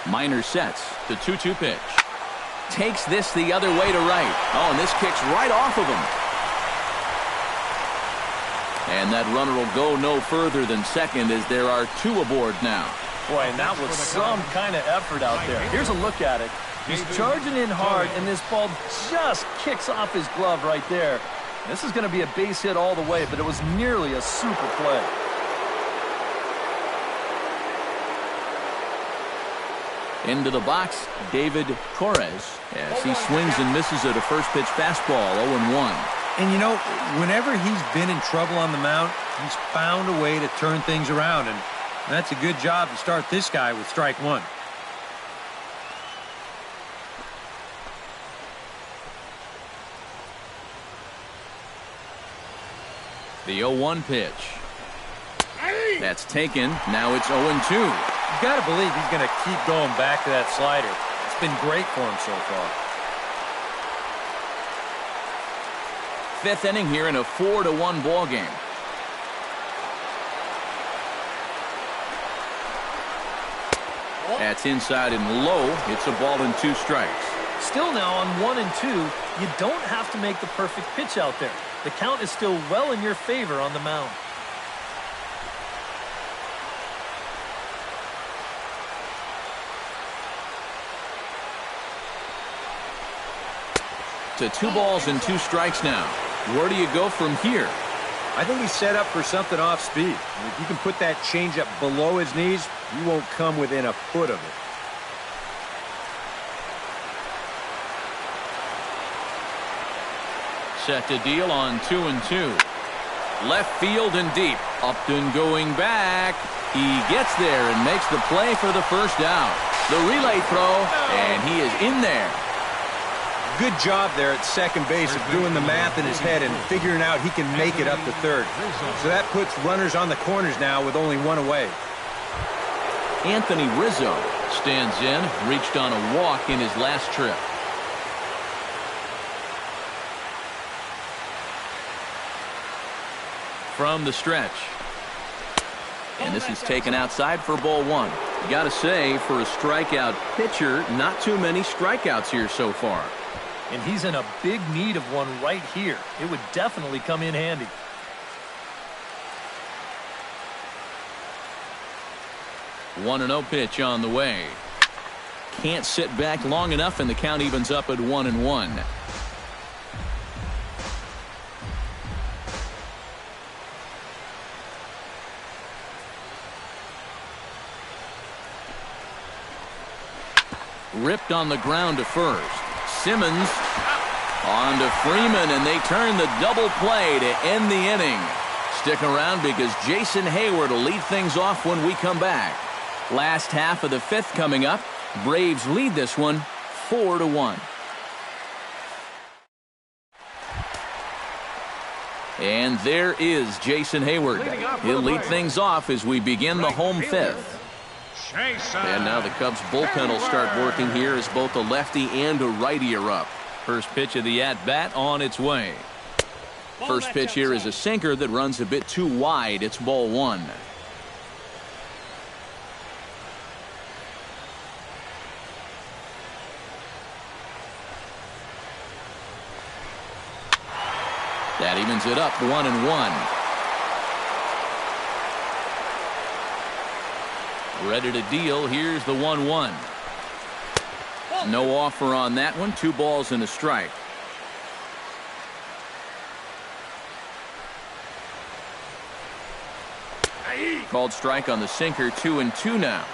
Minor sets the 2-2 pitch. Takes this the other way to right. Oh, and this kicks right off of him. And that runner will go no further than second as there are 2 aboard now. Boy, and that was some kind of effort out there. Here's a look at it. He's charging in hard, and this ball just kicks off his glove right there. This is going to be a base hit all the way, but it was nearly a super play. Into the box, David Torres, as he swings and misses at a first pitch fastball. 0-1. And you know, whenever he's been in trouble on the mound, he's found a way to turn things around, and that's a good job to start this guy with strike 1. The 0-1 pitch. That's taken. Now it's 0-2. You got to believe he's going to keep going back to that slider. It's been great for him so far. 5th inning here in a 4-1 ball game. That's inside and low. It's a ball and 2 strikes. Still now on 1-2, you don't have to make the perfect pitch out there. The count is still well in your favor on the mound. To 2 balls and 2 strikes now. Where do you go from here? I think he's set up for something off speed. If you can put that changeup below his knees, you won't come within a foot of it. Set to deal on 2-2. Left field and deep. Upton going back. He gets there and makes the play for the first out. The relay throw, and he is in there. Good job there at second base of doing the math in his head and figuring out he can make it up to third. So that puts runners on the corners now with only 1 away. Anthony Rizzo stands in, reached on a walk in his last trip. From the stretch. And this is taken outside for ball 1. You got to say, for a strikeout pitcher, not too many strikeouts here so far. And he's in a big need of one right here. It would definitely come in handy. One 1-0 pitch on the way. Can't sit back long enough, and the count evens up at 1-1. Ripped on the ground to first. Simmons on to Freeman, and they turn the double play to end the inning. Stick around because Jason Hayward will lead things off when we come back. Last half of the 5th coming up. Braves lead this one 4-1. And there is Jason Hayward. He'll lead things off as we begin the home 5th. And now the Cubs bullpen will start working here as both a lefty and a righty are up. First pitch of the at-bat on its way. First pitch here is a sinker that runs a bit too wide. It's ball 1. That evens it up 1-1. Ready to deal. Here's the 1-1. No offer on that one. 2 balls and a strike. Called strike on the sinker. 2-2 now.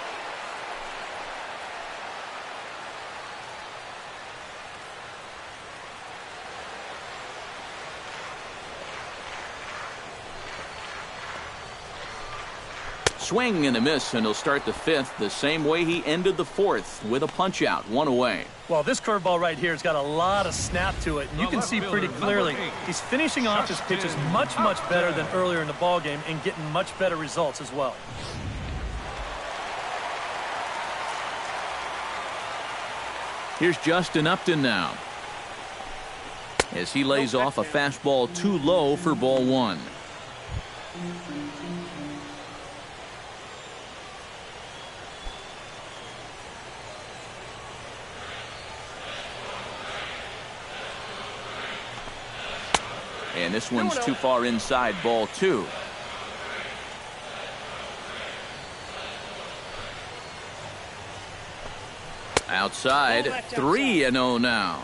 Swing and a miss, and he'll start the 5th the same way he ended the 4th with a punch out, 1 away. Well, this curveball right here has got a lot of snap to it, and you can see pretty clearly he's finishing off his pitches much better than earlier in the ball game and getting much better results as well. Here's Justin Upton now as he lays off a fastball too low for ball 1. And this one's too far inside, ball 2. Outside, 3-0 now.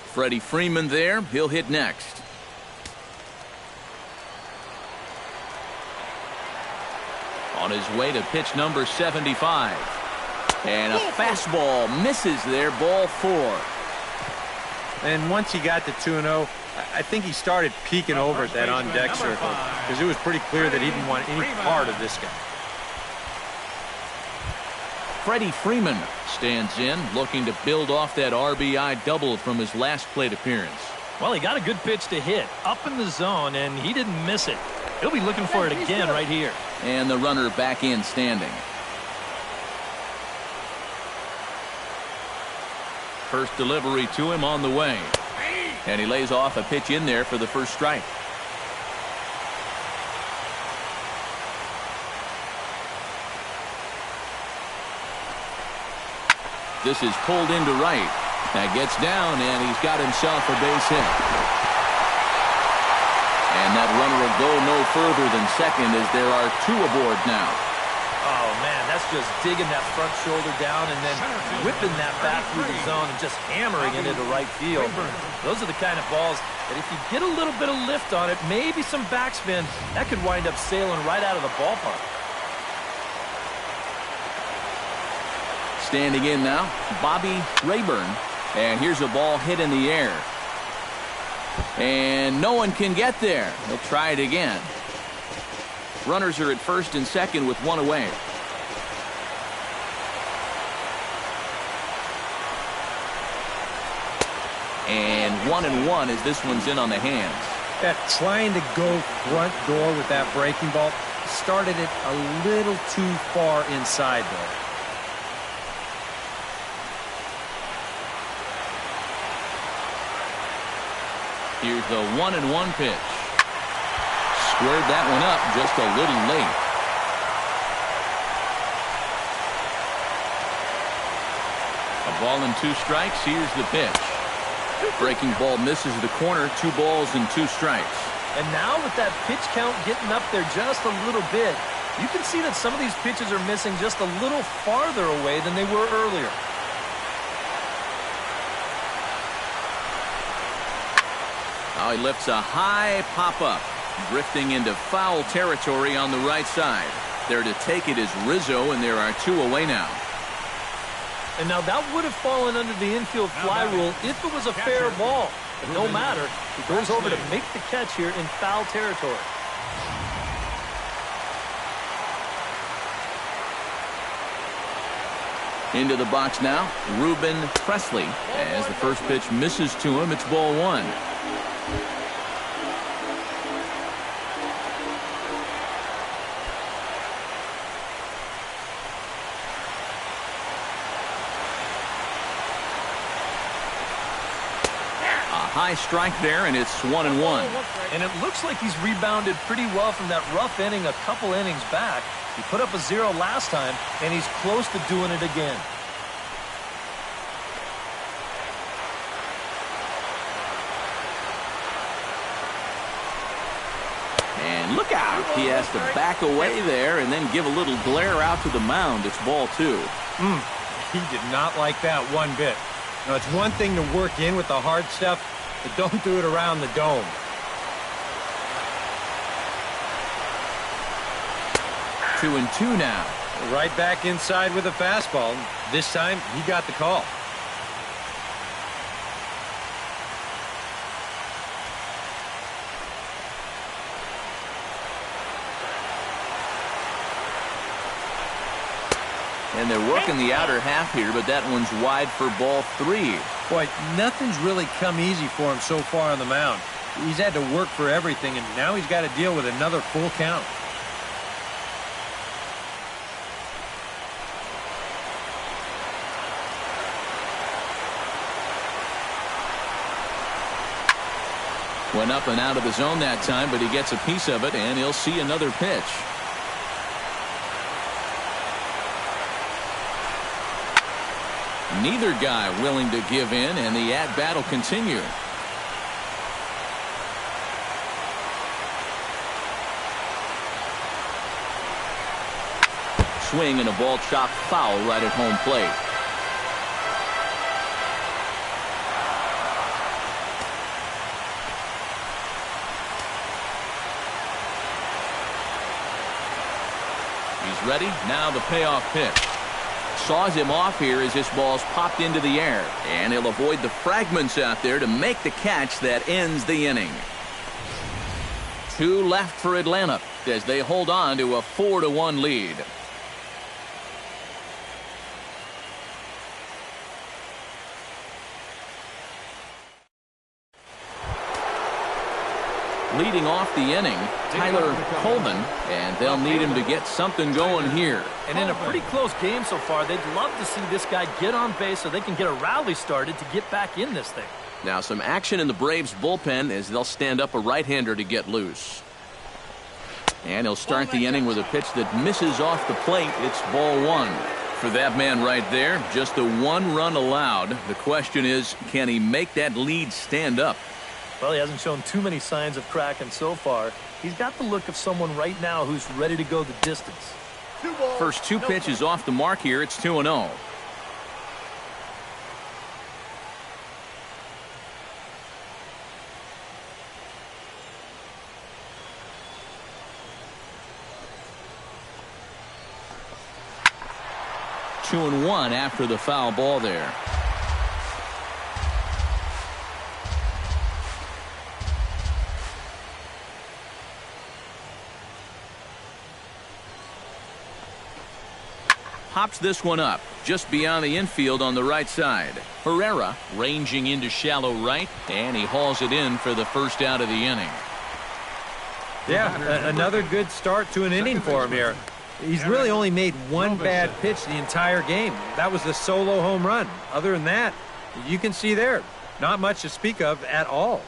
Freddie Freeman there. He'll hit next. On his way to pitch number 75. And a fastball misses there, ball 4. And once he got to 2-0, I think he started peeking over at that on-deck circle because it was pretty clear that he didn't want any part of this guy. Freddie Freeman stands in, looking to build off that RBI double from his last plate appearance. Well, he got a good pitch to hit up in the zone, and he didn't miss it. He'll be looking for it again right here. And the runner back in standing. First delivery to him on the way. And he lays off a pitch in there for the first strike. This is pulled into right. That gets down, and he's got himself a base hit. And that runner will go no further than second as there are 2 aboard now. Oh, man, that's just digging that front shoulder down and then whipping that bat through the zone and just hammering it into right field. Those are the kind of balls that if you get a little bit of lift on it, maybe some backspin, that could wind up sailing right out of the ballpark. Standing in now, Bobby Rayburn. And here's a ball hit in the air. And no one can get there. They'll try it again. Runners are at first and second with 1 away. And 1-1 as this one's in on the hands. Trying to go front door with that breaking ball started it a little too far inside though. Here's the 1-1 pitch. Squared that one up just a little late. A ball and 2 strikes. Here's the pitch. Breaking ball misses the corner. 2 balls and 2 strikes. And now with that pitch count getting up there just a little bit, you can see that some of these pitches are missing just a little farther away than they were earlier. Now he lifts a high pop-up, drifting into foul territory on the right side. There to take it is Rizzo, and there are 2 away now. And now that would have fallen under the infield fly rule if it was a fair ball. But no matter, he goes over to make the catch here in foul territory. Into the box now, Ruben Presley. As the first pitch misses to him, it's ball 1. High strike there, and it's 1-1. And it looks like he's rebounded pretty well from that rough inning a couple innings back. He put up a 0 last time, and he's close to doing it again. And look out. He has to back away there and then give a little glare out to the mound. It's ball 2. He did not like that one bit. Now, it's one thing to work in with the hard stuff, but don't do it around the dome. Two and two now. Right back inside with a fastball. This time, he got the call. And they're working the outer half here, but that one's wide for ball 3. Boy, nothing's really come easy for him so far on the mound. He's had to work for everything, and now he's got to deal with another full count. Went up and out of the zone that time, but he gets a piece of it, and he'll see another pitch. Neither guy willing to give in, and the at-bat will continue. Swing and a ball chopped foul right at home plate. He's ready. Now the payoff pitch. Saws him off here as this ball's popped into the air, and he'll avoid the fragments out there to make the catch that ends the inning. 2 left for Atlanta as they hold on to a 4-1 lead. Leading off the inning, Tyler Coleman, and they'll need him to get something going here. And in a pretty close game so far, they'd love to see this guy get on base so they can get a rally started to get back in this thing. Now some action in the Braves bullpen as they'll stand up a right-hander to get loose. And he'll start the inning with a pitch that misses off the plate. It's ball 1. For that man right there, just the one run allowed. The question is, can he make that lead stand up? Well, he hasn't shown too many signs of cracking so far. He's got the look of someone right now who's ready to go the distance. First two pitches off the mark here. It's 2-0. Two and one after the foul ball there. Pops this one up just beyond the infield on the right side. Herrera ranging into shallow right, and he hauls it in for the first out of the inning. Yeah, another good start to an inning for him here. He's really only made one bad pitch the entire game. That was the solo home run. Other than that, you can see there, not much to speak of at all.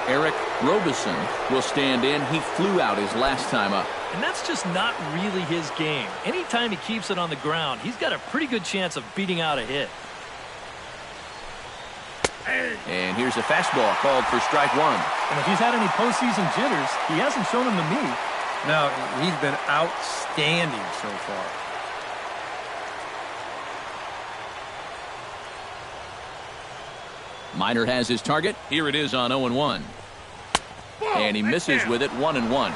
Eric Robeson will stand in. He flew out his last time up. And that's just not really his game. Anytime he keeps it on the ground, he's got a pretty good chance of beating out a hit. And here's a fastball called for strike one. And if he's had any postseason jitters, he hasn't shown them to me. No, he's been outstanding so far. Minor has his target. Here it is on 0-1. And he misses with it, 1-1.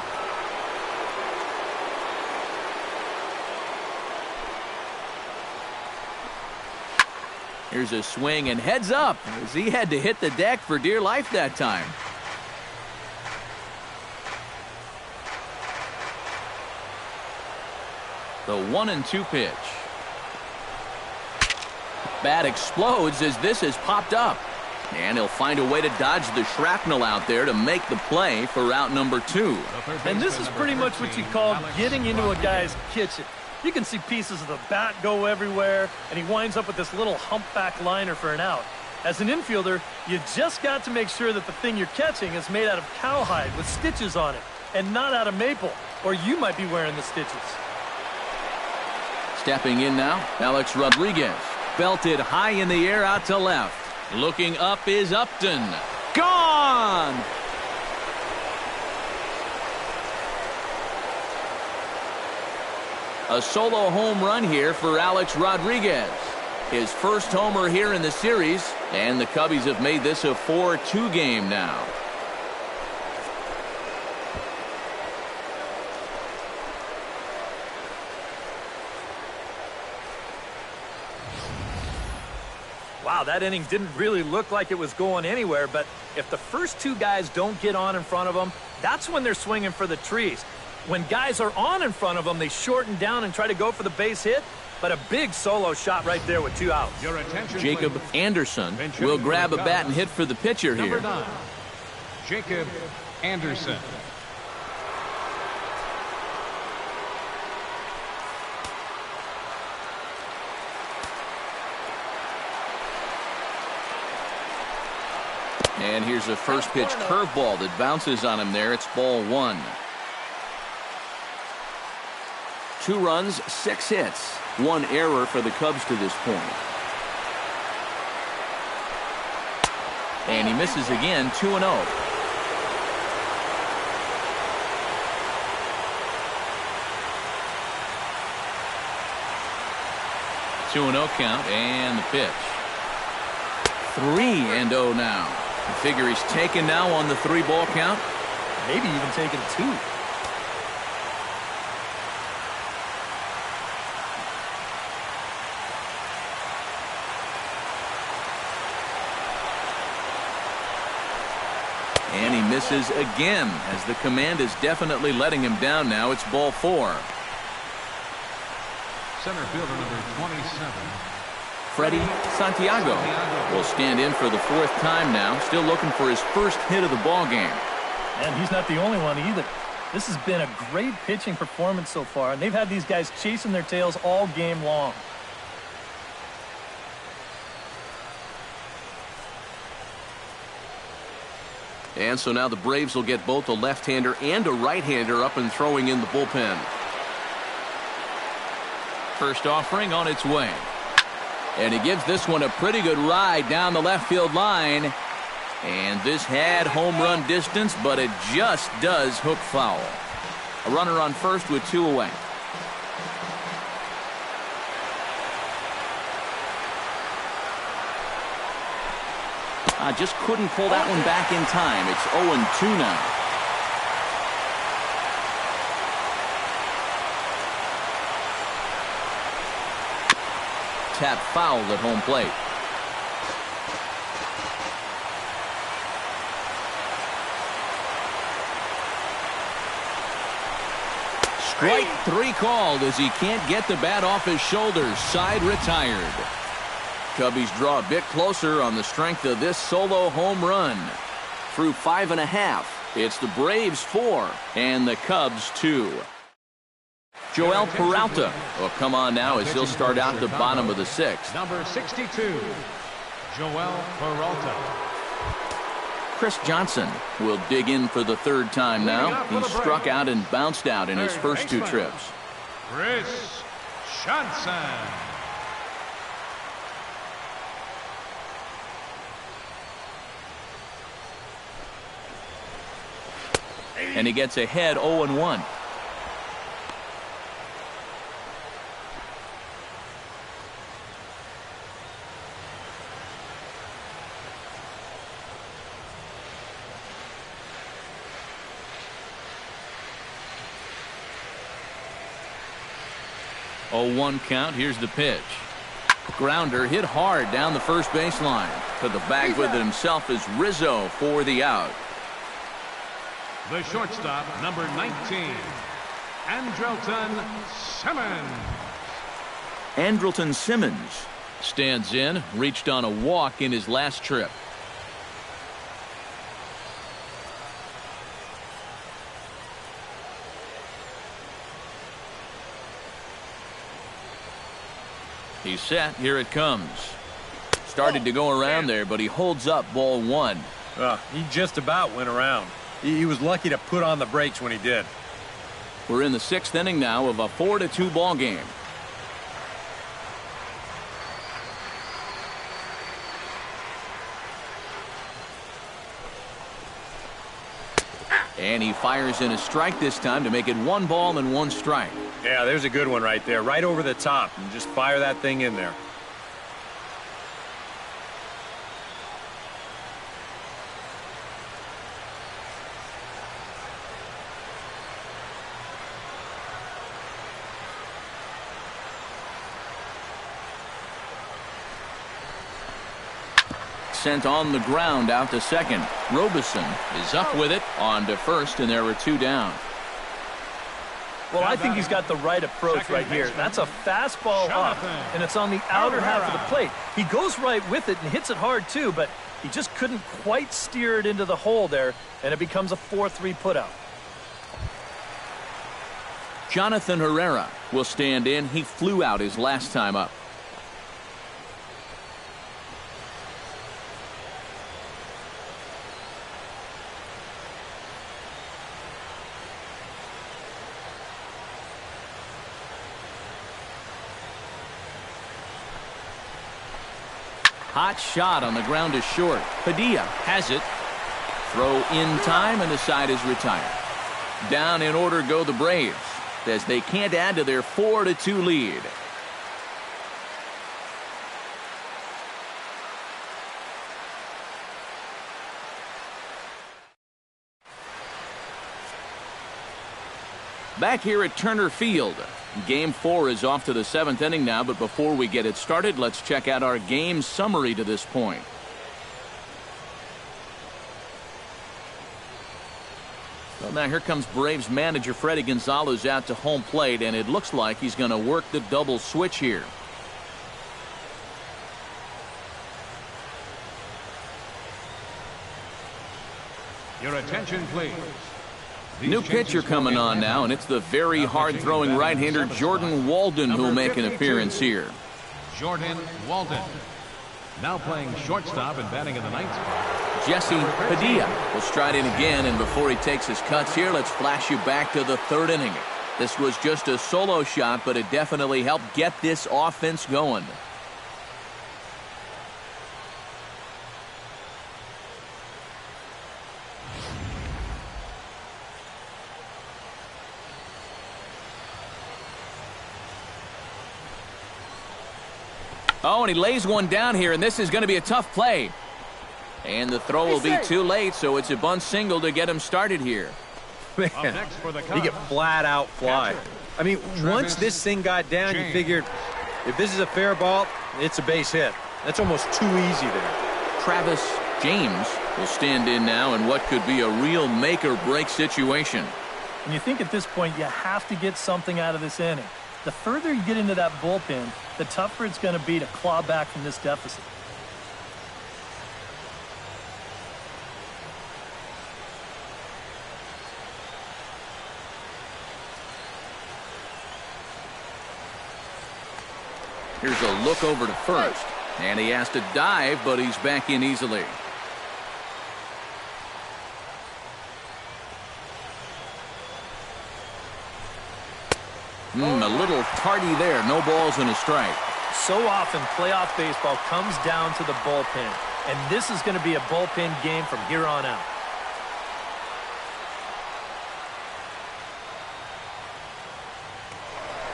Here's a swing and heads up as he had to hit the deck for dear life that time. The 1-2 pitch. Bat explodes as this is popped up. And he'll find a way to dodge the shrapnel out there to make the play for out number 2. And this is pretty much what you call getting into a guy's kitchen. You can see pieces of the bat go everywhere, and he winds up with this little humpback liner for an out. As an infielder, you just got to make sure that the thing you're catching is made out of cowhide with stitches on it, and not out of maple, or you might be wearing the stitches. Stepping in now, Alex Rodriguez. Belted high in the air out to left. Looking up is Upton. Gone! A solo home run here for Alex Rodriguez. His first homer here in the series, and the Cubbies have made this a 4-2 game now. Wow, that inning didn't really look like it was going anywhere, but if the first two guys don't get on in front of them, that's when they're swinging for the trees. When guys are on in front of them, they shorten down and try to go for the base hit, but a big solo shot right there with 2 outs. Jacob Anderson will grab a bat and hit for the pitcher here. Number 9, Jacob Anderson. And here's a first pitch curveball that bounces on him there. It's ball 1. 2 runs, 6 hits. 1 error for the Cubs to this point. And he misses again, 2-0. Two and 0 count, and the pitch. 3-0 now. I figure he's taken now on the 3-ball count. Maybe even taking 2. And he misses again as the command is definitely letting him down now. It's ball 4. Center fielder number 27. Freddie Santiago will stand in for the 4th time now, still looking for his first hit of the ball game. And he's not the only one either. This has been a great pitching performance so far, and they've had these guys chasing their tails all game long. And so now the Braves will get both a left-hander and a right-hander up and throwing in the bullpen. First offering on its way. And he gives this one a pretty good ride down the left field line. And this had home run distance, but it just does hook foul. A runner on first with 2 away. I just couldn't pull that one back in time. It's 0-2 now. Tap fouled at home plate. Strike 3 called as he can't get the bat off his shoulders. Side retired. Cubbies draw a bit closer on the strength of this solo home run. Through 5.5, it's the Braves 4 and the Cubs 2. Joel Peralta will come on now as he'll start out the bottom of the 6th. Number 62, Joel Peralta. Chris Johnson will dig in for the 3rd time now. He struck out and bounced out in his first 2 trips. Chris Johnson. And he gets ahead 0-1. Oh, 1 count. Here's the pitch. Grounder hit hard down the first baseline. To the bag with it himself is Rizzo for the out. The shortstop, number 19, Andrelton Simmons. Andrelton Simmons stands in, reached on a walk in his last trip. He's set. Here it comes. Started to go around there, but he holds up ball 1. He just about went around. He was lucky to put on the brakes when he did. We're in the 6th inning now of a 4-2 ball game. And he fires in a strike this time to make it 1 ball and 1 strike. Yeah, there's a good one right there, right over the top. And just fire that thing in there. Sent on the ground out to second. Robeson is up with it on to first, and there were 2 down. Well, I think he's got the right approach right here. That's a fastball up, and it's on the outer half of the plate. He goes right with it and hits it hard, too, but he just couldn't quite steer it into the hole there, and it becomes a 4-3 putout. Jonathan Herrera will stand in. He flew out his last time up. Hot shot on the ground to short. Padilla has it. Throw in time, and the side is retired. Down in order go the Braves as they can't add to their 4-2 lead. Back here at Turner Field. Game 4 is off to the 7th inning now, but before we get it started, let's check out our game summary to this point. Well, now here comes Braves manager Freddie Gonzalez out to home plate, and it looks like he's going to work the double switch here. Your attention, please. New pitcher coming on now, and it's the very hard-throwing right-hander Jordan Walden who'll make an appearance here. Jordan Walden. Now playing shortstop and batting in the 9th spot. Jesse Padilla will stride in again, and before he takes his cuts here, let's flash you back to the 3rd inning. This was just a solo shot, but it definitely helped get this offense going. Oh, and he lays one down here, and this is going to be a tough play. And the throw will be too late, so it's a bunt single to get him started here. Man, he get flat out fly. I mean, once this thing got down, you figured if this is a fair ball, it's a base hit. That's almost too easy there. Travis James will stand in now in what could be a real make-or-break situation. And you think at this point you have to get something out of this inning. The further you get into that bullpen, the tougher it's going to be to claw back from this deficit. Here's a look over to first. And he has to dive, but he's back in easily. A little tardy there. No balls and a strike. So often playoff baseball comes down to the bullpen. And this is going to be a bullpen game from here on out.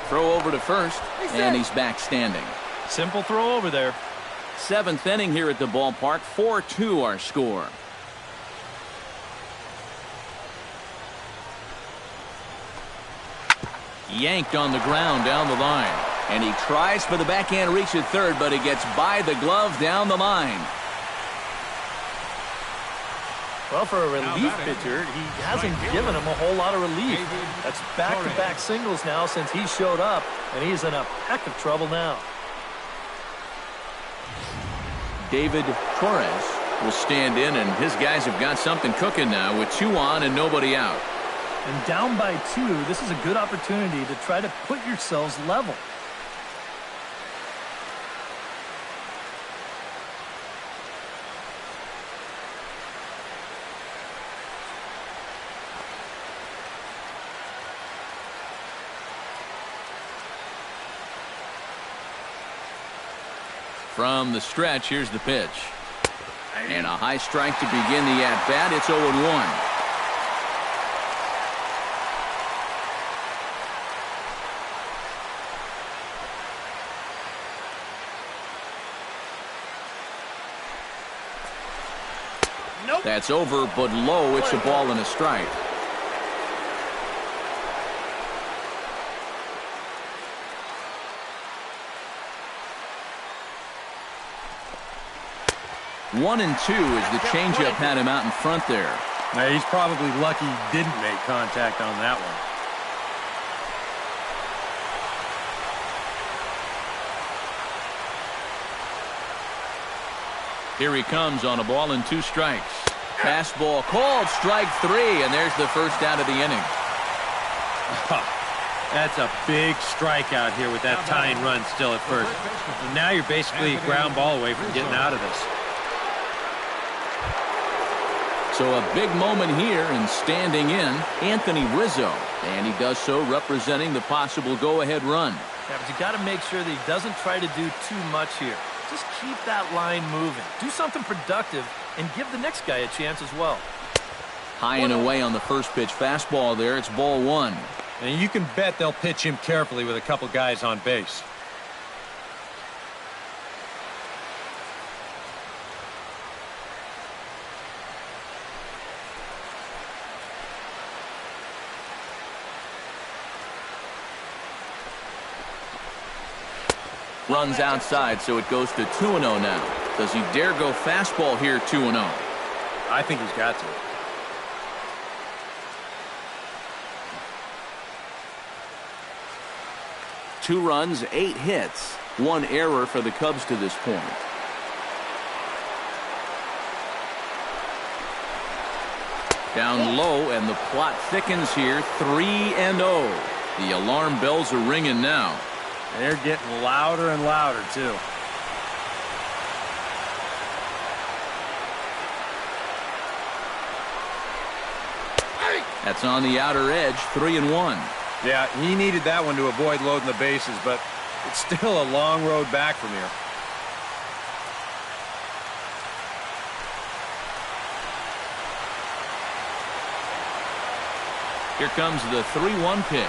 Throw over to first, and he's back standing. Simple throw over there. 7th inning here at the ballpark. 4-2 our score. Yanked on the ground down the line. And he tries for the backhand reach at third, but he gets by the glove down the line. Well, for a relief pitcher, he hasn't given him a whole lot of relief. That's back-to-back singles now since he showed up, and he's in a heck of trouble now. David Torres will stand in, and his guys have got something cooking now with 2 on and nobody out. And down by 2, this is a good opportunity to try to put yourselves level. From the stretch, here's the pitch. And a high strike to begin the at-bat. It's 0-1. Nope. That's over, but low. It's a ball and a strike. One and 2 as the changeup had him out in front there. Now, he's probably lucky he didn't make contact on that one. Here he comes on a ball and 2 strikes. Fastball called, strike 3, and there's the first out of the inning. That's a big strikeout here with that tying run still at first. And now you're basically a ground ball away from getting out of this. So a big moment here, and standing in, Anthony Rizzo. And he does so representing the possible go-ahead run. Yeah, but you got to make sure that he doesn't try to do too much here. Just keep that line moving. Do something productive and give the next guy a chance as well. High and away on the first pitch fastball there. It's ball 1. And you can bet they'll pitch him carefully with a couple guys on base. Runs outside, so it goes to 2-0 now. Does he dare go fastball here 2-0? I think he's got to. Two runs, 8 hits, 1 error for the Cubs to this point. Down low, and the plot thickens here. 3-0. The alarm bells are ringing now. They're getting louder and louder, too. That's on the outer edge, 3-1. Yeah, he needed that one to avoid loading the bases, but it's still a long road back from here. Here comes the 3-1 pitch.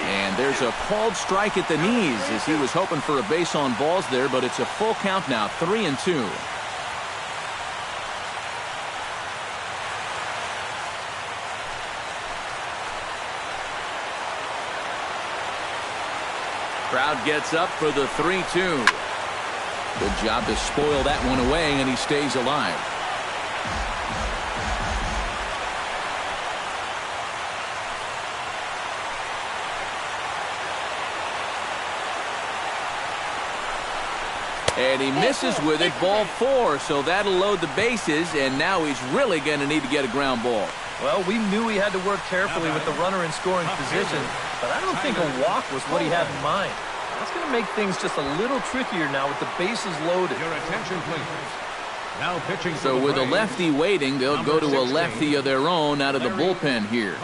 And there's a called strike at the knees as he was hoping for a base on balls there, but it's a full count now, 3-2. Crowd gets up for the 3-2. Good job to spoil that one away, and he stays alive. And he misses with it, ball 4, so that'll load the bases, and now he's really going to need to get a ground ball. Well, we knew he had to work carefully with the runner in scoring position, but I don't think a walk was what he had in mind. That's going to make things just a little trickier now with the bases loaded. Your attention, please. Now pitching. So with a lefty waiting, they'll go to a lefty of their own out of the bullpen here.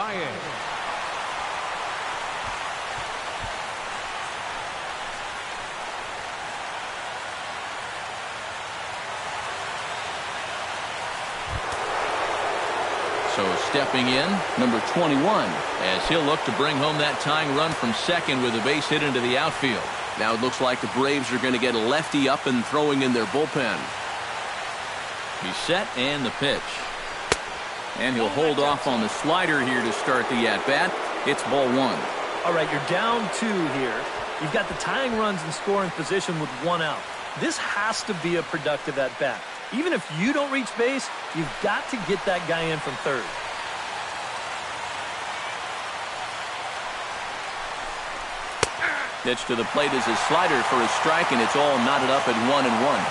So stepping in, number 21, as he'll look to bring home that tying run from second with a base hit into the outfield. Now it looks like the Braves are going to get a lefty up and throwing in their bullpen. He's set and the pitch. And he'll hold off on the slider here to start the at-bat. It's ball 1. All right, you're down 2 here. You've got the tying runs in scoring position with 1 out. This has to be a productive at-bat. Even if you don't reach base, you've got to get that guy in from third. Pitch to the plate is a slider for a strike, and it's all knotted up at 1-1.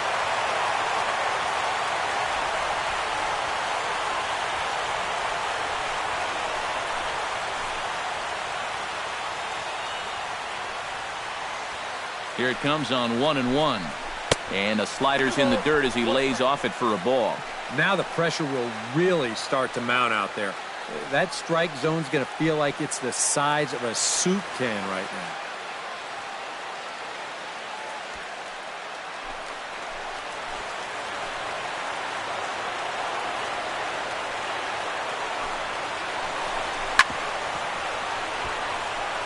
Here it comes on 1-1. And the slider's in the dirt as he lays off it for a ball. Now the pressure will really start to mount out there. That strike zone's going to feel like it's the size of a soup can right now.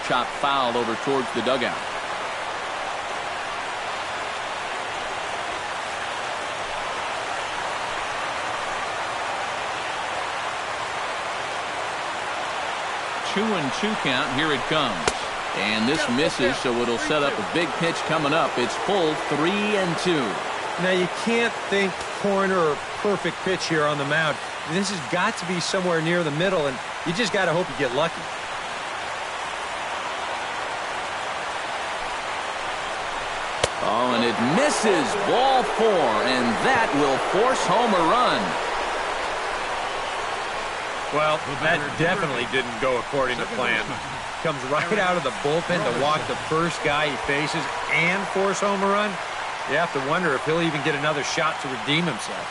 Chop foul over towards the dugout. Two and 2 count. Here it comes. And this misses, so it'll set up a big pitch coming up. It's full 3-2. Now you can't think corner or perfect pitch here on the mound. This has got to be somewhere near the middle, and you just got to hope you get lucky. Oh, and it misses. Ball 4, and that will force home a run. Well, that definitely didn't go according to plan. Comes right out of the bullpen to walk the first guy he faces and force home a run. You have to wonder if he'll even get another shot to redeem himself.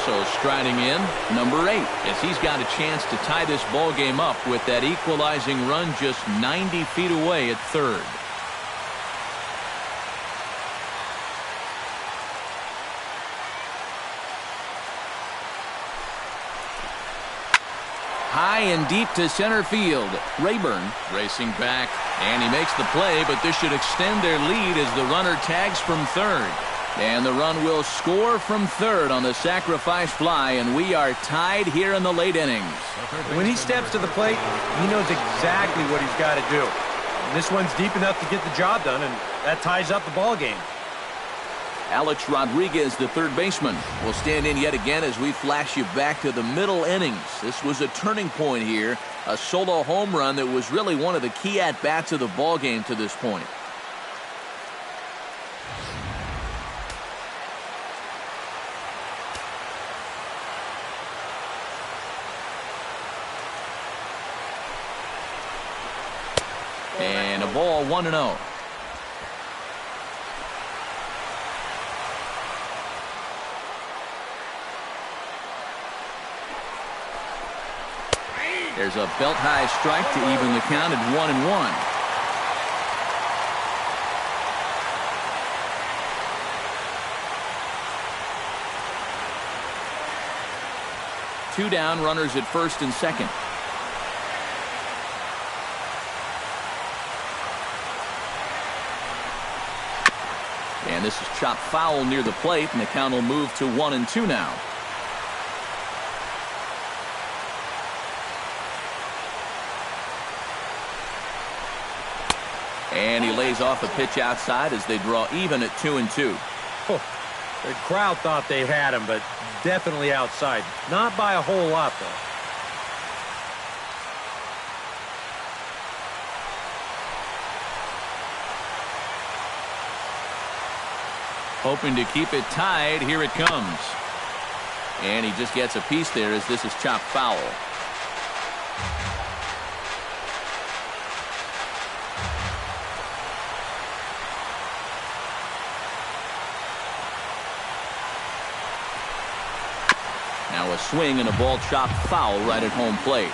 So striding in, number 8, as he's got a chance to tie this ball game up with that equalizing run just 90 feet away at third. High and deep to center field. Rayburn racing back, and he makes the play, but this should extend their lead as the runner tags from third. And the run will score from third on the sacrifice fly, and we are tied here in the late innings. When he steps to the plate, he knows exactly what he's got to do. And this one's deep enough to get the job done, and that ties up the ball game. Alex Rodriguez, the third baseman, will stand in yet again as we flash you back to the middle innings. This was a turning point here, a solo home run that was really one of the key at-bats of the ball game to this point. And a ball, 1-0. There's a belt-high strike to even the count at 1-1. Two down, runners at first and second. And this is chopped foul near the plate, and the count will move to 1-2 now. And he lays off a pitch outside as they draw even at 2-2. Oh, the crowd thought they had him, but definitely outside. Not by a whole lot, though. Hoping to keep it tied. Here it comes. And he just gets a piece there as this is chopped foul. Now a swing and a ball chopped foul right at home plate.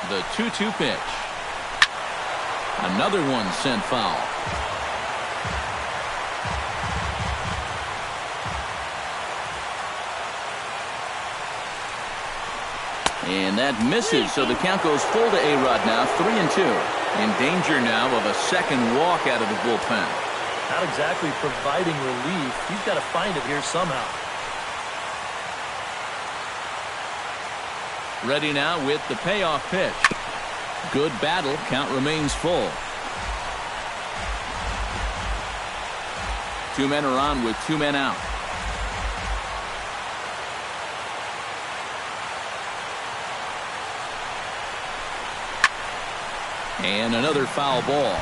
The 2-2 pitch. Another one sent foul. And that misses, so the count goes full to A-Rod now, 3-2. In danger now of a second walk out of the bullpen. Not exactly providing relief. He's got to find it here somehow. Ready now with the payoff pitch. Good battle. Count remains full. Two men are on with two men out. And another foul ball.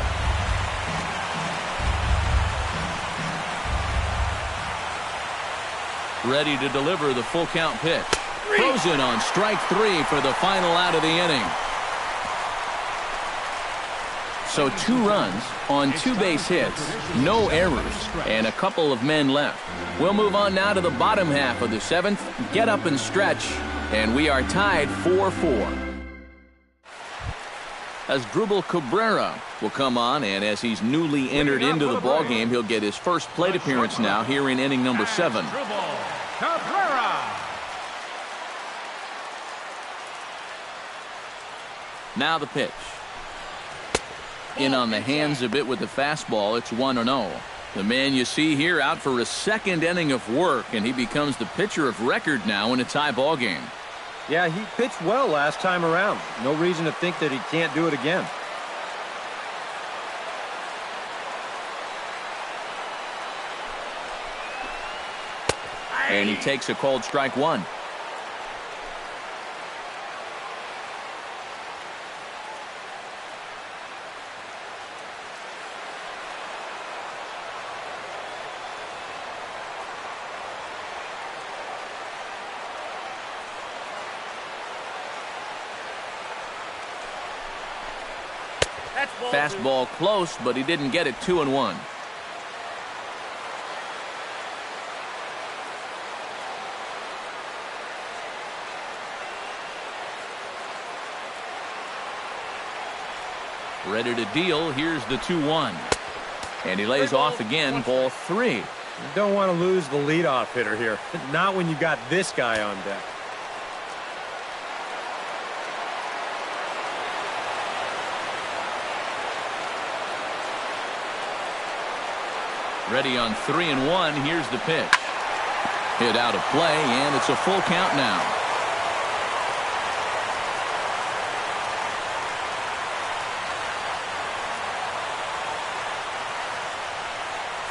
Ready to deliver the full count pitch. Frozen on strike three for the final out of the inning. So 2 runs on 2 base hits, no errors, and a couple of men left. We'll move on now to the bottom half of the 7th. Get up and stretch, and we are tied 4-4. As Drupal Cabrera will come on, and as he's newly entered into the ballgame, he'll get his first plate appearance now here in inning number 7. Now the pitch. In on the hands a bit with the fastball. It's 1-0. The man you see here out for a second inning of work, and he becomes the pitcher of record now in a tie ball game. Yeah, he pitched well last time around. No reason to think that he can't do it again. And he takes a called strike 1. Fastball close, but he didn't get it. 2-1. Ready to deal. Here's the 2-1. And he lays off again. Ball 3. You don't want to lose the leadoff hitter here. Not when you got this guy on deck. Ready on 3-1. Here's the pitch. Hit out of play, and it's a full count now.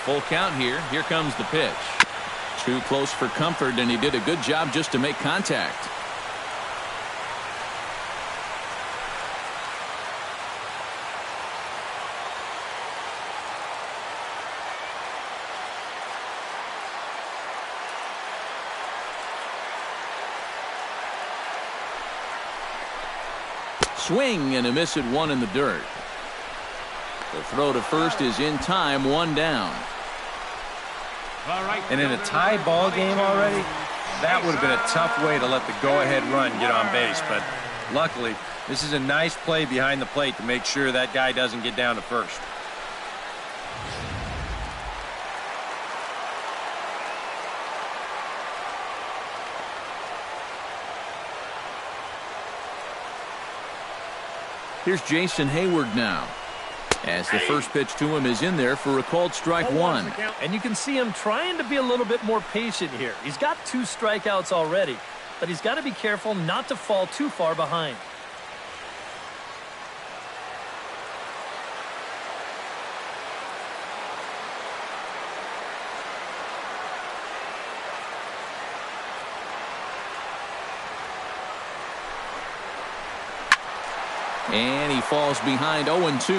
Full count here. Here comes the pitch. Too close for comfort, and he did a good job just to make contact. Swing and a miss at 1 in the dirt. The throw to first is in time. 1 down. And in a tie ball game already, that would have been a tough way to let the go-ahead run get on base. But luckily, this is a nice play behind the plate to make sure that guy doesn't get down to first. Here's Jason Hayward now, as the first pitch to him is in there for a called strike one. And you can see him trying to be a little bit more patient here. He's got 2 strikeouts already, but he's got to be careful not to fall too far behind. And he falls behind 0-2.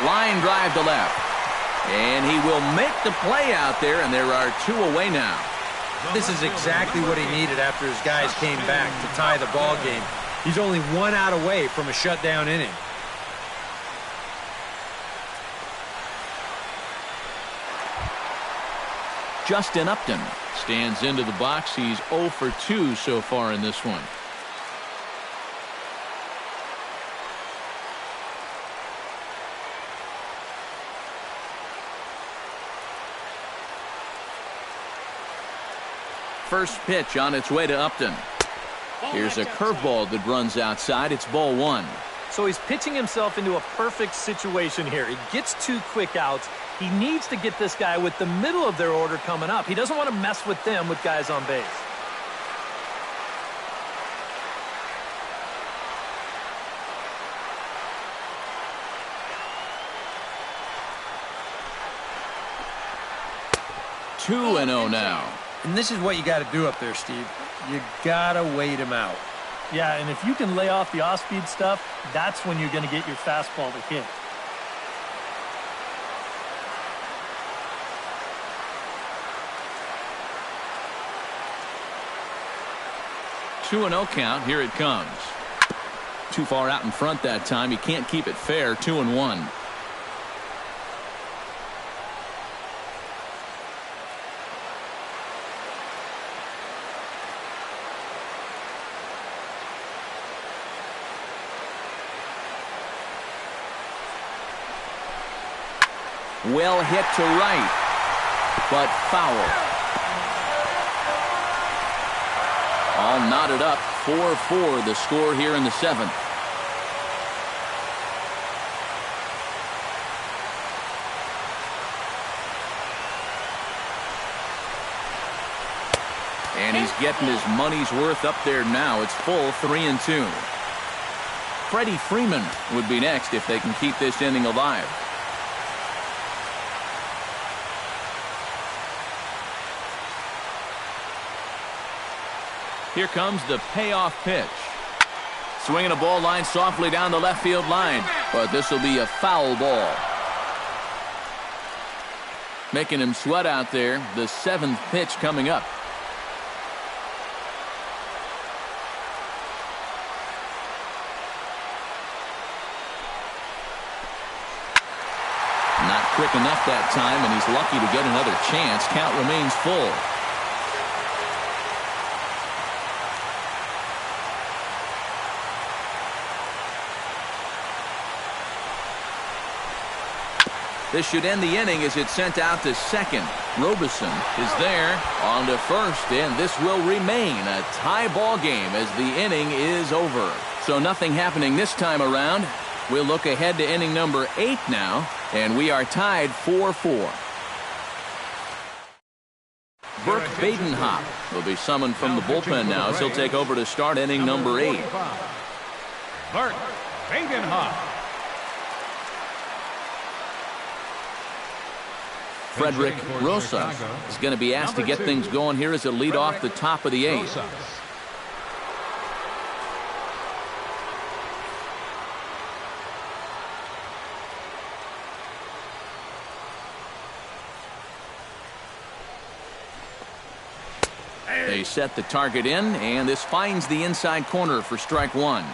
Line drive to left. And he will make the play out there, and there are 2 away now. This is exactly what he needed after his guys came back to tie the ball game. He's only 1 out away from a shutdown inning. Justin Upton stands into the box. He's 0 for 2 so far in this one. First pitch on its way to Upton. Here's a curveball that runs outside. It's ball 1. So he's pitching himself into a perfect situation here. He gets 2 quick outs. He needs to get this guy with the middle of their order coming up. He doesn't want to mess with them with guys on base. Two and 0 now. And this is what you got to do up there, Steve. You got to wait him out. Yeah, and if you can lay off the off-speed stuff, that's when you're going to get your fastball to hit. Two and 0 count. Here it comes. Too far out in front that time. He can't keep it fair. 2-1. Well hit to right, but foul. All knotted up. 4-4 the score here in the 7th. And he's getting his money's worth up there now. It's full 3-2. Freddie Freeman would be next if they can keep this inning alive. Here comes the payoff pitch. Swinging a ball line softly down the left field line, but this will be a foul ball. Making him sweat out there. The 7th pitch coming up. Not quick enough that time, and he's lucky to get another chance. Count remains full. This should end the inning as it's sent out to second. Robeson is there on to first, and this will remain a tie ball game as the inning is over. So nothing happening this time around. We'll look ahead to inning number 8 now, and we are tied 4-4. Burke Badenhop will be summoned from the bullpen now as he'll take over to start inning number 8. Burke Badenhop. Frederick Rosas is going to be asked to get things going here as a lead off the top of the 8th. They set the target in, and this finds the inside corner for strike one.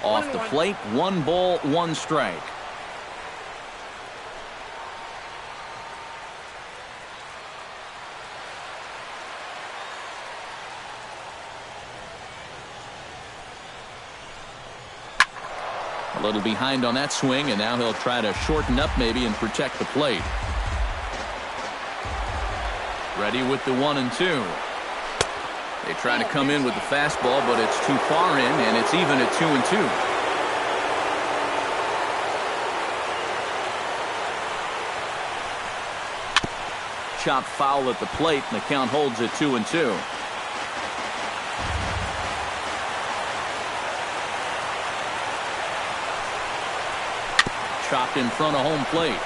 Off the plate, 1 ball, 1 strike. A little behind on that swing, and now he'll try to shorten up maybe and protect the plate. Ready with the 1-2. They try to come in with the fastball, but it's too far in, and it's even at 2-2. Chopped foul at the plate, and the count holds at 2-2. Chopped in front of home plate.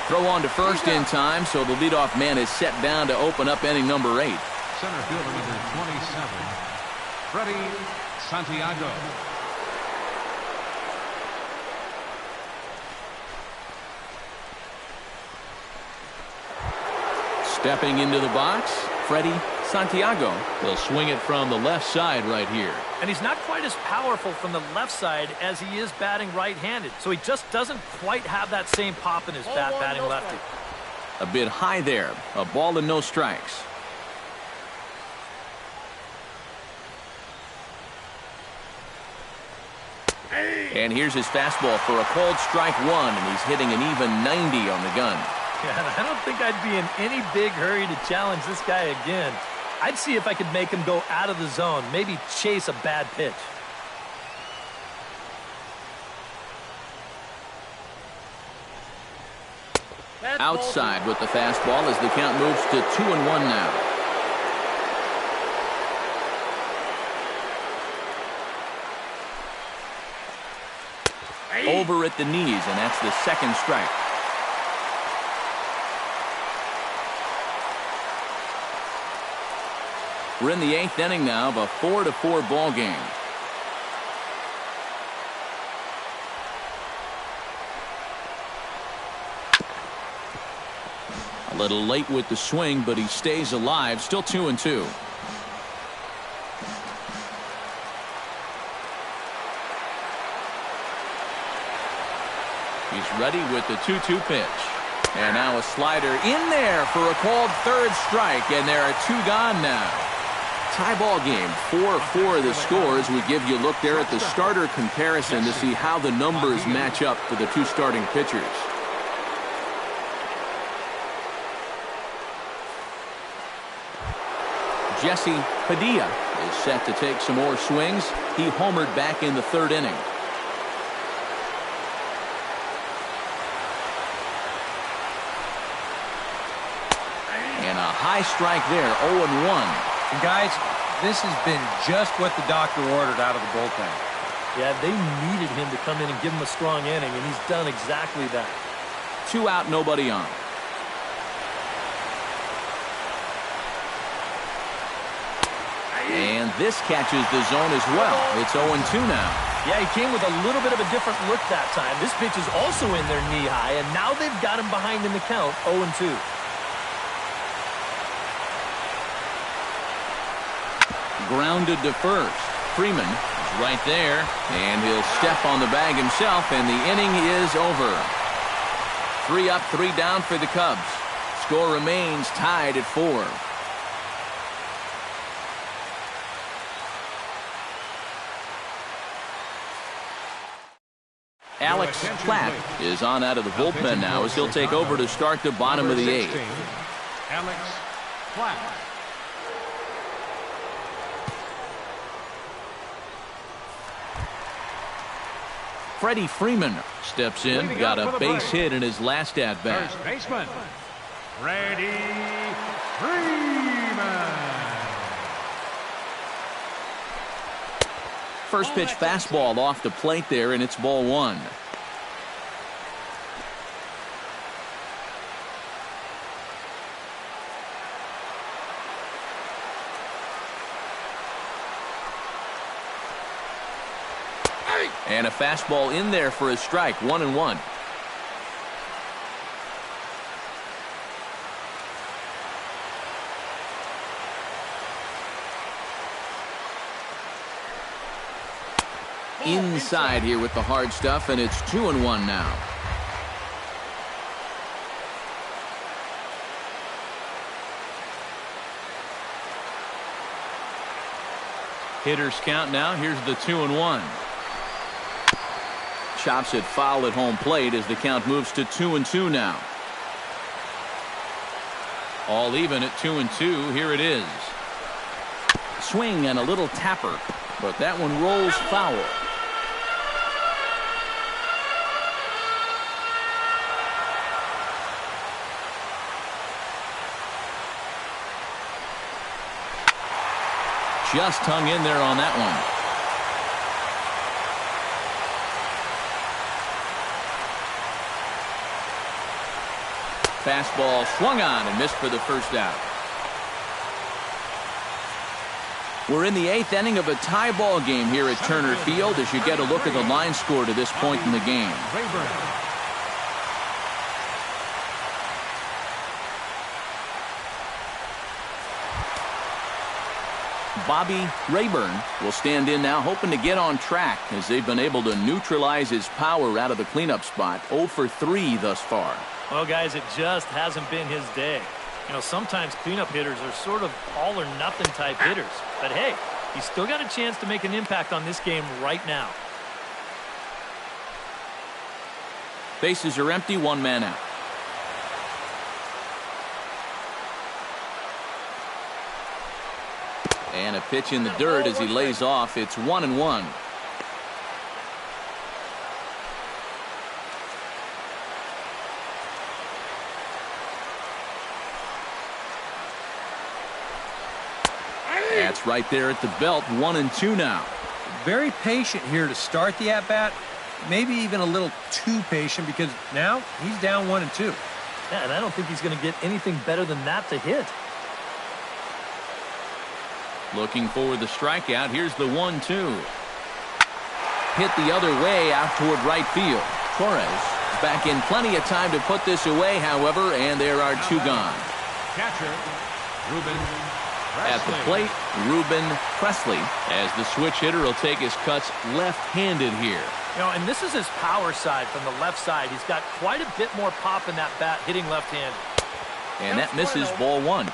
Throw on to first in time, so the leadoff man is set down to open up inning number 8. Center fielder number 27, Freddie Santiago. Stepping into the box, Freddie Santiago. He'll swing it from the left side right here. And he's not quite as powerful from the left side as he is batting right-handed. So he just doesn't quite have that same pop in his bat batting lefty. A bit high there. A ball and no strikes. And here's his fastball for a called strike one, and he's hitting an even 90 on the gun. Yeah, I don't think I'd be in any big hurry to challenge this guy again. I'd see if I could make him go out of the zone, maybe chase a bad pitch. Outside with the fastball as the count moves to 2-1 now. Over at the knees, and that's the second strike. We're in the 8th inning now of a 4-4 ball game. A little late with the swing, but he stays alive. Still 2-2. He's ready with the 2-2 pitch. And now a slider in there for a called third strike, and there are 2 gone now. Tie ball game, 4-4 the scores. We give you a look there at the starter comparison to see how the numbers match up for the 2 starting pitchers. Jesse Padilla is set to take some more swings. He homered back in the 3rd inning. And a high strike there, 0-1. And guys, this has been just what the doctor ordered out of the bullpen. Yeah, they needed him to come in and give him a strong inning, and he's done exactly that. 2 out, nobody on. And this catches the zone as well. It's 0-2 now. Yeah, he came with a little bit of a different look that time. This pitch is also in there knee-high, and now they've got him behind in the count, 0-2. Grounded to first. Freeman is right there, and he'll step on the bag himself, and the inning is over. 3 up, 3 down for the Cubs. Score remains tied at 4. Alex Platt is on out of the bullpen now as he'll take over to start the bottom of the 8th. Alex Platt. Freddie Freeman steps in, got a base hit in his last at-bat. First baseman, Freddie Freeman. First pitch fastball off the plate there, and it's ball 1. And a fastball in there for a strike. 1-1. Inside here with the hard stuff, and it's 2-1 now. Hitters count now. Here's the 2-1. Chops it foul at home plate as the count moves to 2-2 now. All even at 2-2. Here it is. Swing and a little tapper, but that one rolls foul. Just hung in there on that one. Fastball swung on and missed for the first out. We're in the 8th inning of a tie ball game here at Turner Field as you get a look at the line score to this point in the game. Bobby Rayburn will stand in now, hoping to get on track as they've been able to neutralize his power out of the cleanup spot. 0 for 3 thus far. Well, guys, it just hasn't been his day. You know, sometimes cleanup hitters are sort of all or nothing type hitters. But hey, he's still got a chance to make an impact on this game right now. Bases are empty, 1 man out. And a pitch in the dirt as he lays off. It's 1-1. That's right there at the belt. 1-2 now. Very patient here to start the at-bat. Maybe even a little too patient because now he's down 1-2. Yeah, and I don't think he's going to get anything better than that to hit. Looking for the strikeout. Here's the 1-2. Hit the other way out toward right field. Torres back in plenty of time to put this away, however, and there are 2 gone. Catcher, Ruben At the plate, Ruben Presley, as the switch hitter will take his cuts left-handed here. You know, and this is his power side from the left side. He's got quite a bit more pop in that bat hitting left-handed. And that misses, ball 1.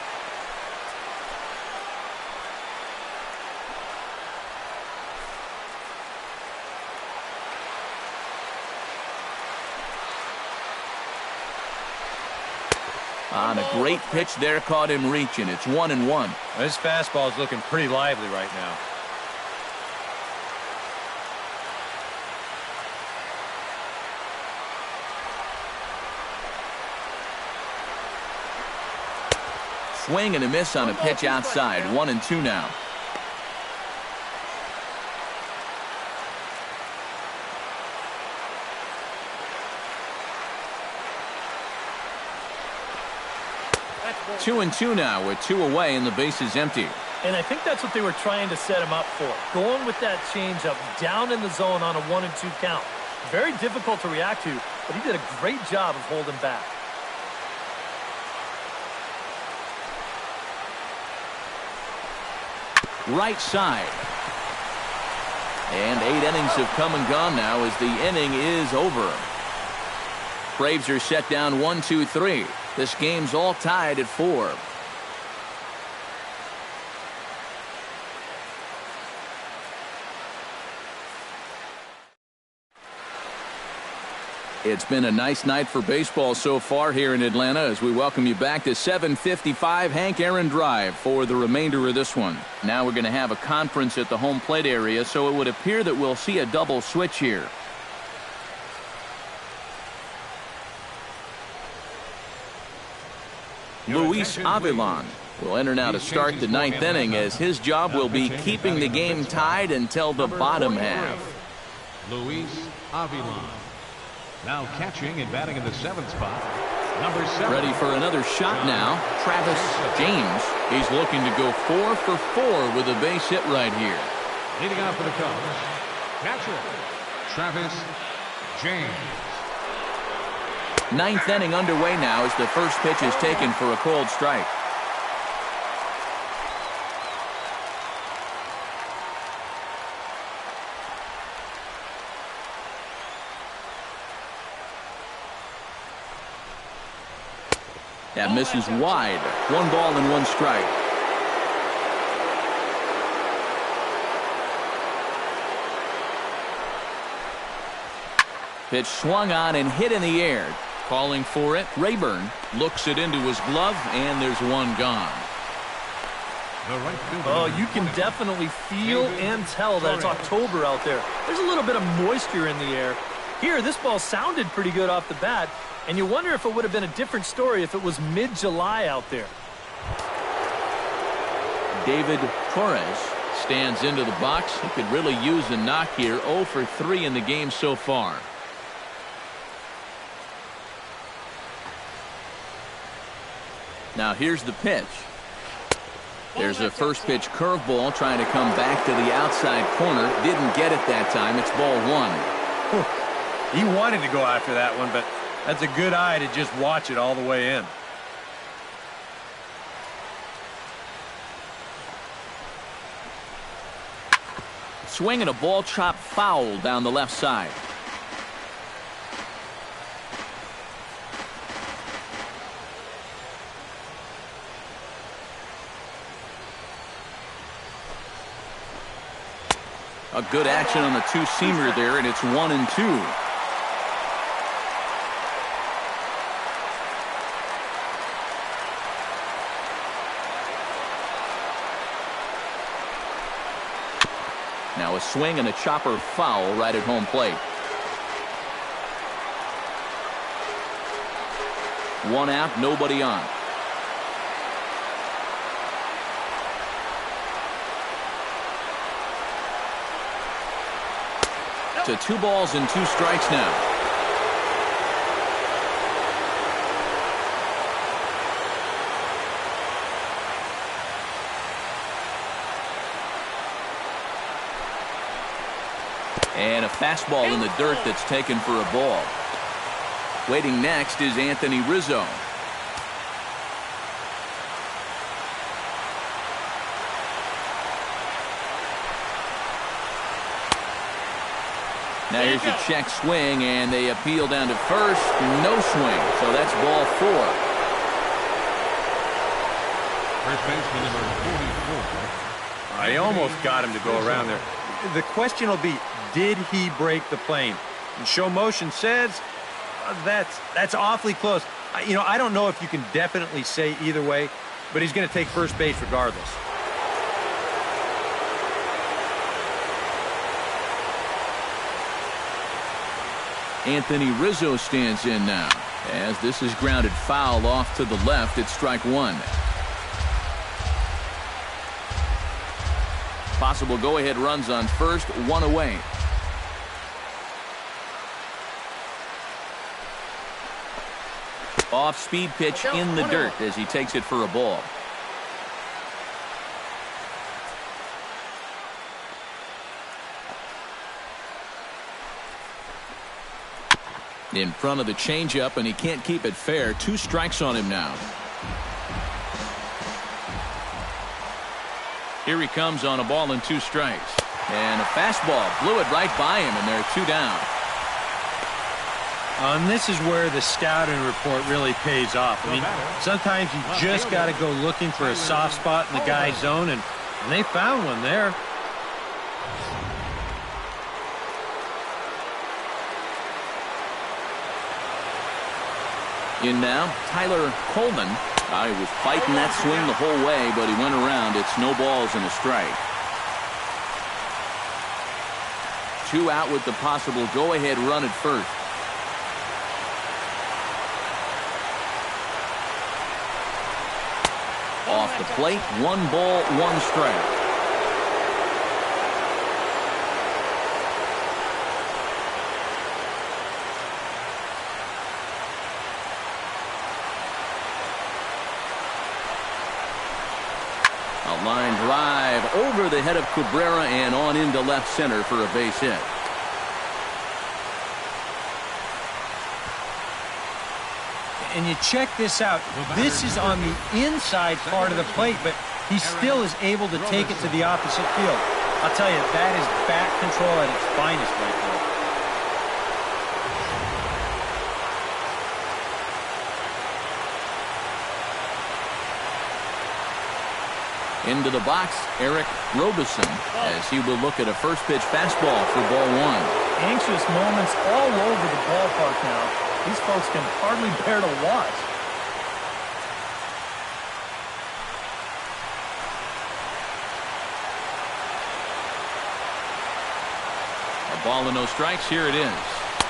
On a great pitch there, caught him reaching. It's 1-1. This fastball is looking pretty lively right now. Swing and a miss on a pitch outside. 1-2 now. Two and two now with 2 away and the base is empty. And I think that's what they were trying to set him up for. Going with that changeup down in the zone on a 1-2 count. Very difficult to react to, but he did a great job of holding back. Right side. And 8 innings have come and gone now as the inning is over. Braves are set down 1-2-3. This game's all tied at 4. It's been a nice night for baseball so far here in Atlanta as we welcome you back to 755 Hank Aaron Drive for the remainder of this one. Now we're going to have a conference at the home plate area, so it would appear that we'll see a double switch here. Luis Avilan will enter now to start the 9th inning as his job will be keeping the game tied until the bottom half. Luis Avilan. Now catching and batting in the 7th spot. Number 7. Ready for another shot now. Travis James. He's looking to go 4 for 4 with a base hit right here. Leading off for the Cubs, catcher Travis James. Ninth inning underway now as the first pitch is taken for a called strike. That misses wide. 1 ball and 1 strike. Pitch swung on and hit in the air. Calling for it, Rayburn looks it into his glove, and there's 1 gone. Oh, you can definitely feel and tell that it's October out there. There's a little bit of moisture in the air. Here, this ball sounded pretty good off the bat, and you wonder if it would have been a different story if it was mid-July out there. David Torres stands into the box. He could really use a knock here. 0 for 3 in the game so far. Now here's the pitch. There's a first pitch curveball trying to come back to the outside corner. Didn't get it that time. It's ball 1. He wanted to go after that one, but that's a good eye to just watch it all the way in. Swing and a ball chopped foul down the left side. A good action on the two-seamer there, and it's 1-2. Now a swing and a chopper foul right at home plate. 1 out, nobody on. To 2 balls and 2 strikes now. And a fastball in the dirt that's taken for a ball. Waiting next is Anthony Rizzo. Now here's a check swing, and they appeal down to first. No swing, so that's ball 4. First baseman number 44. I almost got him to go around there. The question will be, did he break the plane? And show motion says that's awfully close. I don't know if you can definitely say either way, but he's going to take first base regardless. Anthony Rizzo stands in now. As this is grounded foul off to the left, it's strike 1. Possible go-ahead runs on first, 1 away. Off-speed pitch in the dirt as he takes it for a ball. In front of the changeup, and he can't keep it fair. 2 strikes on him now. Here he comes on a ball and 2 strikes. And a fastball blew it right by him, and they're 2 down. And this is where the scouting report really pays off. I mean, sometimes you just got to go looking for a soft spot in the guy's zone, and they found one there. In now, Tyler Coleman. He was fighting that swing the whole way, but he went around. It's no balls and a strike. 2 out with the possible go-ahead run at first. Off the plate, 1 ball, 1 strike. A line drive over the head of Cabrera and on into left center for a base hit. And you check this out. This is on the inside part of the plate, but he still is able to take it to the opposite field. I'll tell you, that is bat control at its finest right there. Into the box, Eric Robeson, as he will look at a first pitch fastball for ball one. Anxious moments all over the ballpark now. These folks can hardly bear to watch. A ball and no strikes. Here it is.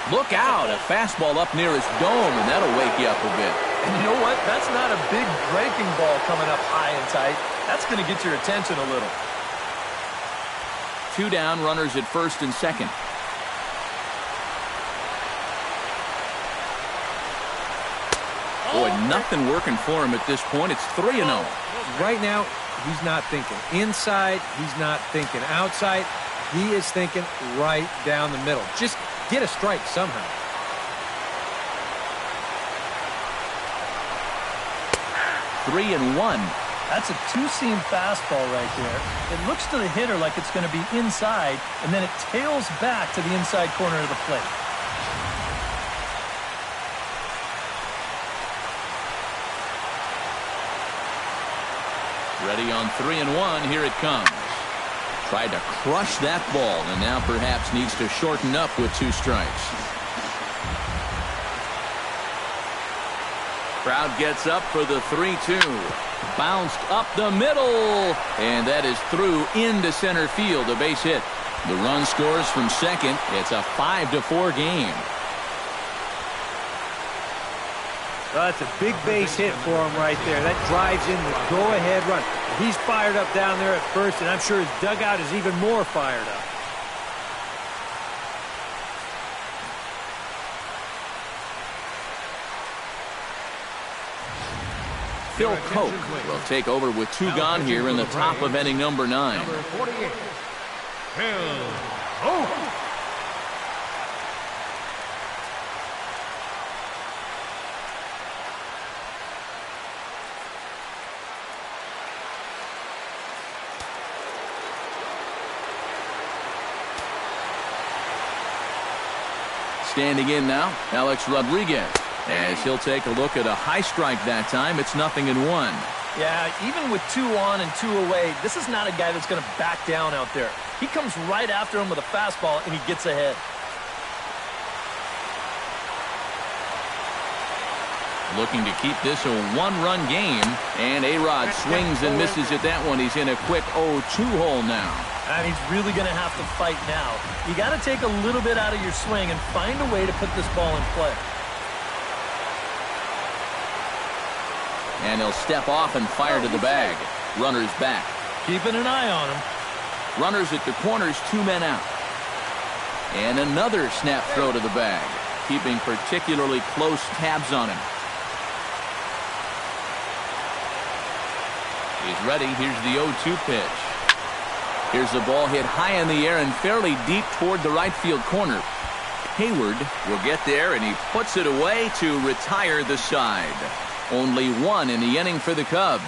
Look out. A fastball up near his dome, and that'll wake you up a bit. And you know what? That's not a big breaking ball coming up high and tight. That's going to get your attention a little. 2 down, runners at first and second. Boy, nothing working for him at this point. It's 3-0. Right now, he's not thinking inside. He's not thinking outside. He is thinking right down the middle. Just get a strike somehow. Three and one. That's a two-seam fastball right there. It looks to the hitter like it's going to be inside, and then it tails back to the inside corner of the plate. Ready on 3 and 1. Here it comes. Tried to crush that ball, and now perhaps needs to shorten up with 2 strikes. Crowd gets up for the 3-2. Bounced up the middle, and that is through into center field, a base hit. The run scores from second. It's a 5-4 game. Well, that's a big base hit for him right there. That drives in the go-ahead run. He's fired up down there at first, and I'm sure his dugout is even more fired up. Phil Koch will take over with 2 gone here in the top of inning number 9. Number 48, Phil Koch. Standing in now, Alex Rodriguez, as he'll take a look at a high strike that time. It's 0-1. Yeah, even with 2 on and 2 away, this is not a guy that's going to back down out there. He comes right after him with a fastball, and he gets ahead. Looking to keep this a 1-run game, and A-Rod swings and misses at that one. He's in a quick 0-2 hole now. And he's really going to have to fight now. You got to take a little bit out of your swing and find a way to put this ball in play. And he'll step off and fire to the bag. Runners back. Keeping an eye on him. Runners at the corners, 2 men out. And another snap throw to the bag, keeping particularly close tabs on him. He's ready. Here's the 0-2 pitch. Here's the ball hit high in the air and fairly deep toward the right field corner. Hayward will get there, and he puts it away to retire the side. Only 1 in the inning for the Cubs.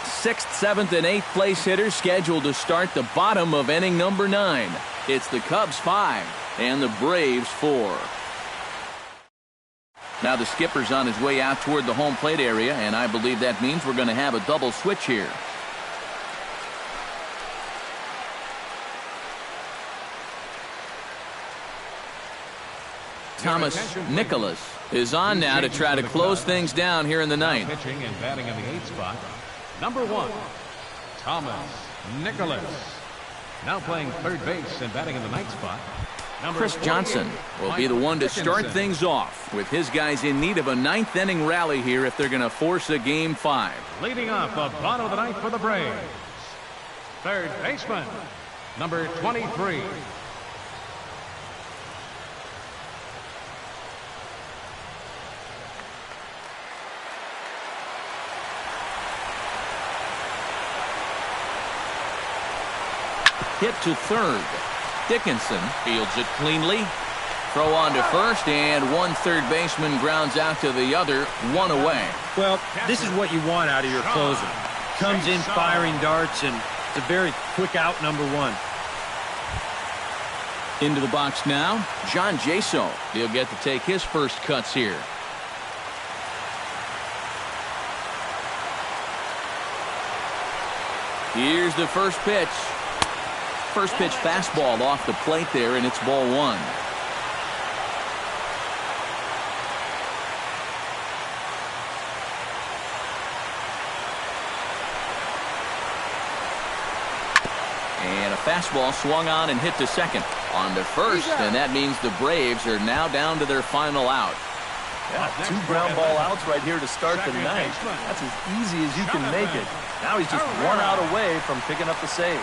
6th, 7th, and 8th place hitters scheduled to start the bottom of inning number 9. It's the Cubs 5 and the Braves 4. Now the skipper's on his way out toward the home plate area, and I believe that means we're going to have a double switch here. Thomas Nicholas is on now to try to close things down here in the 9th. Pitching and batting in the 8th spot. Number 1, Thomas Nicholas. Now playing third base and batting in the 9th spot. Chris Johnson will be the one to start things off, with his guys in need of a 9th inning rally here if they're going to force a game 5. Leading off the bottom of the 9th for the Braves. Third baseman, number 23. Hit to third. Dickinson fields it cleanly. Throw on to first, and one third baseman grounds out to the other, one away. Well, this is what you want out of your closer. Comes in firing darts, and it's a very quick out, number one. Into the box now, John Jaso. He'll get to take his first cuts here. Here's the first pitch. First pitch fastball off the plate there, and it's ball one. And a fastball swung on and hit to second. On to first, and that means the Braves are now down to their final out. Yeah, 2 ground ball outs right here to start the ninth. That's as easy as you can make it. Now he's just 1 out away from picking up the save.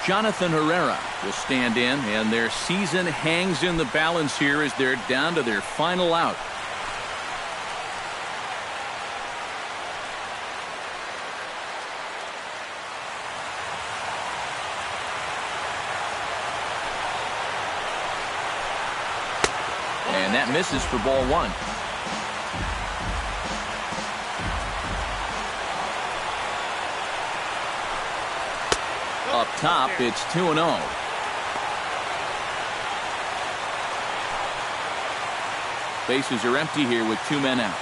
Jonathan Herrera will stand in, and their season hangs in the balance here as they're down to their final out. And that misses for ball one. Up top, it's 2-0. Bases are empty here with 2 men out.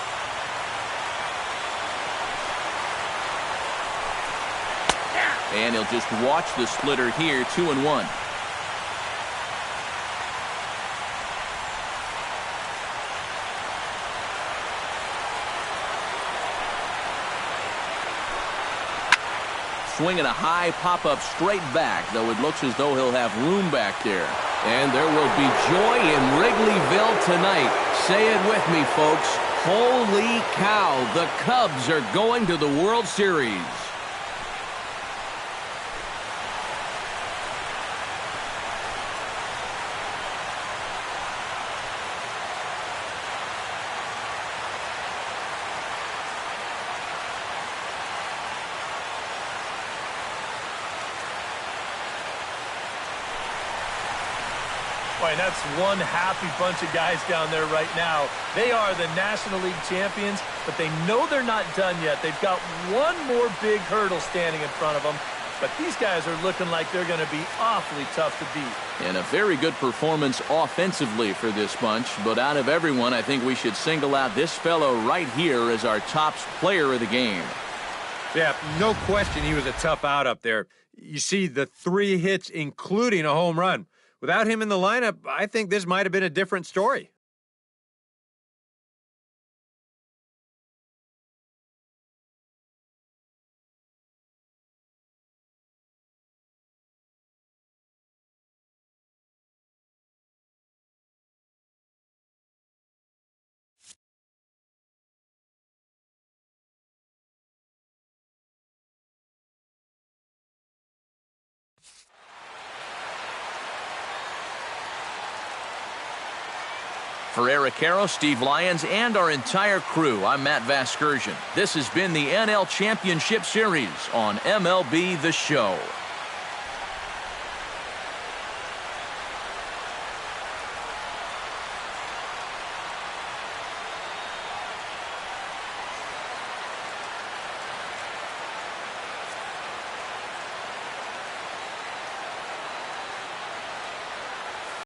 And he'll just watch the splitter here, 2-1. Swinging a high pop-up straight back, though it looks as though he'll have room back there. And there will be joy in Wrigleyville tonight. Say it with me, folks. Holy cow, the Cubs are going to the World Series. Boy, that's one happy bunch of guys down there right now. They are the National League champions, but they know they're not done yet. They've got one more big hurdle standing in front of them, but these guys are looking like they're going to be awfully tough to beat. And a very good performance offensively for this bunch, but out of everyone, I think we should single out this fellow right here as our top player of the game. Yeah, no question he was a tough out up there. You see the 3 hits, including a home run. Without him in the lineup, I think this might have been a different story. For Eric Caro, Steve Lyons, and our entire crew, I'm Matt Vasgersian. This has been the NL Championship Series on MLB The Show.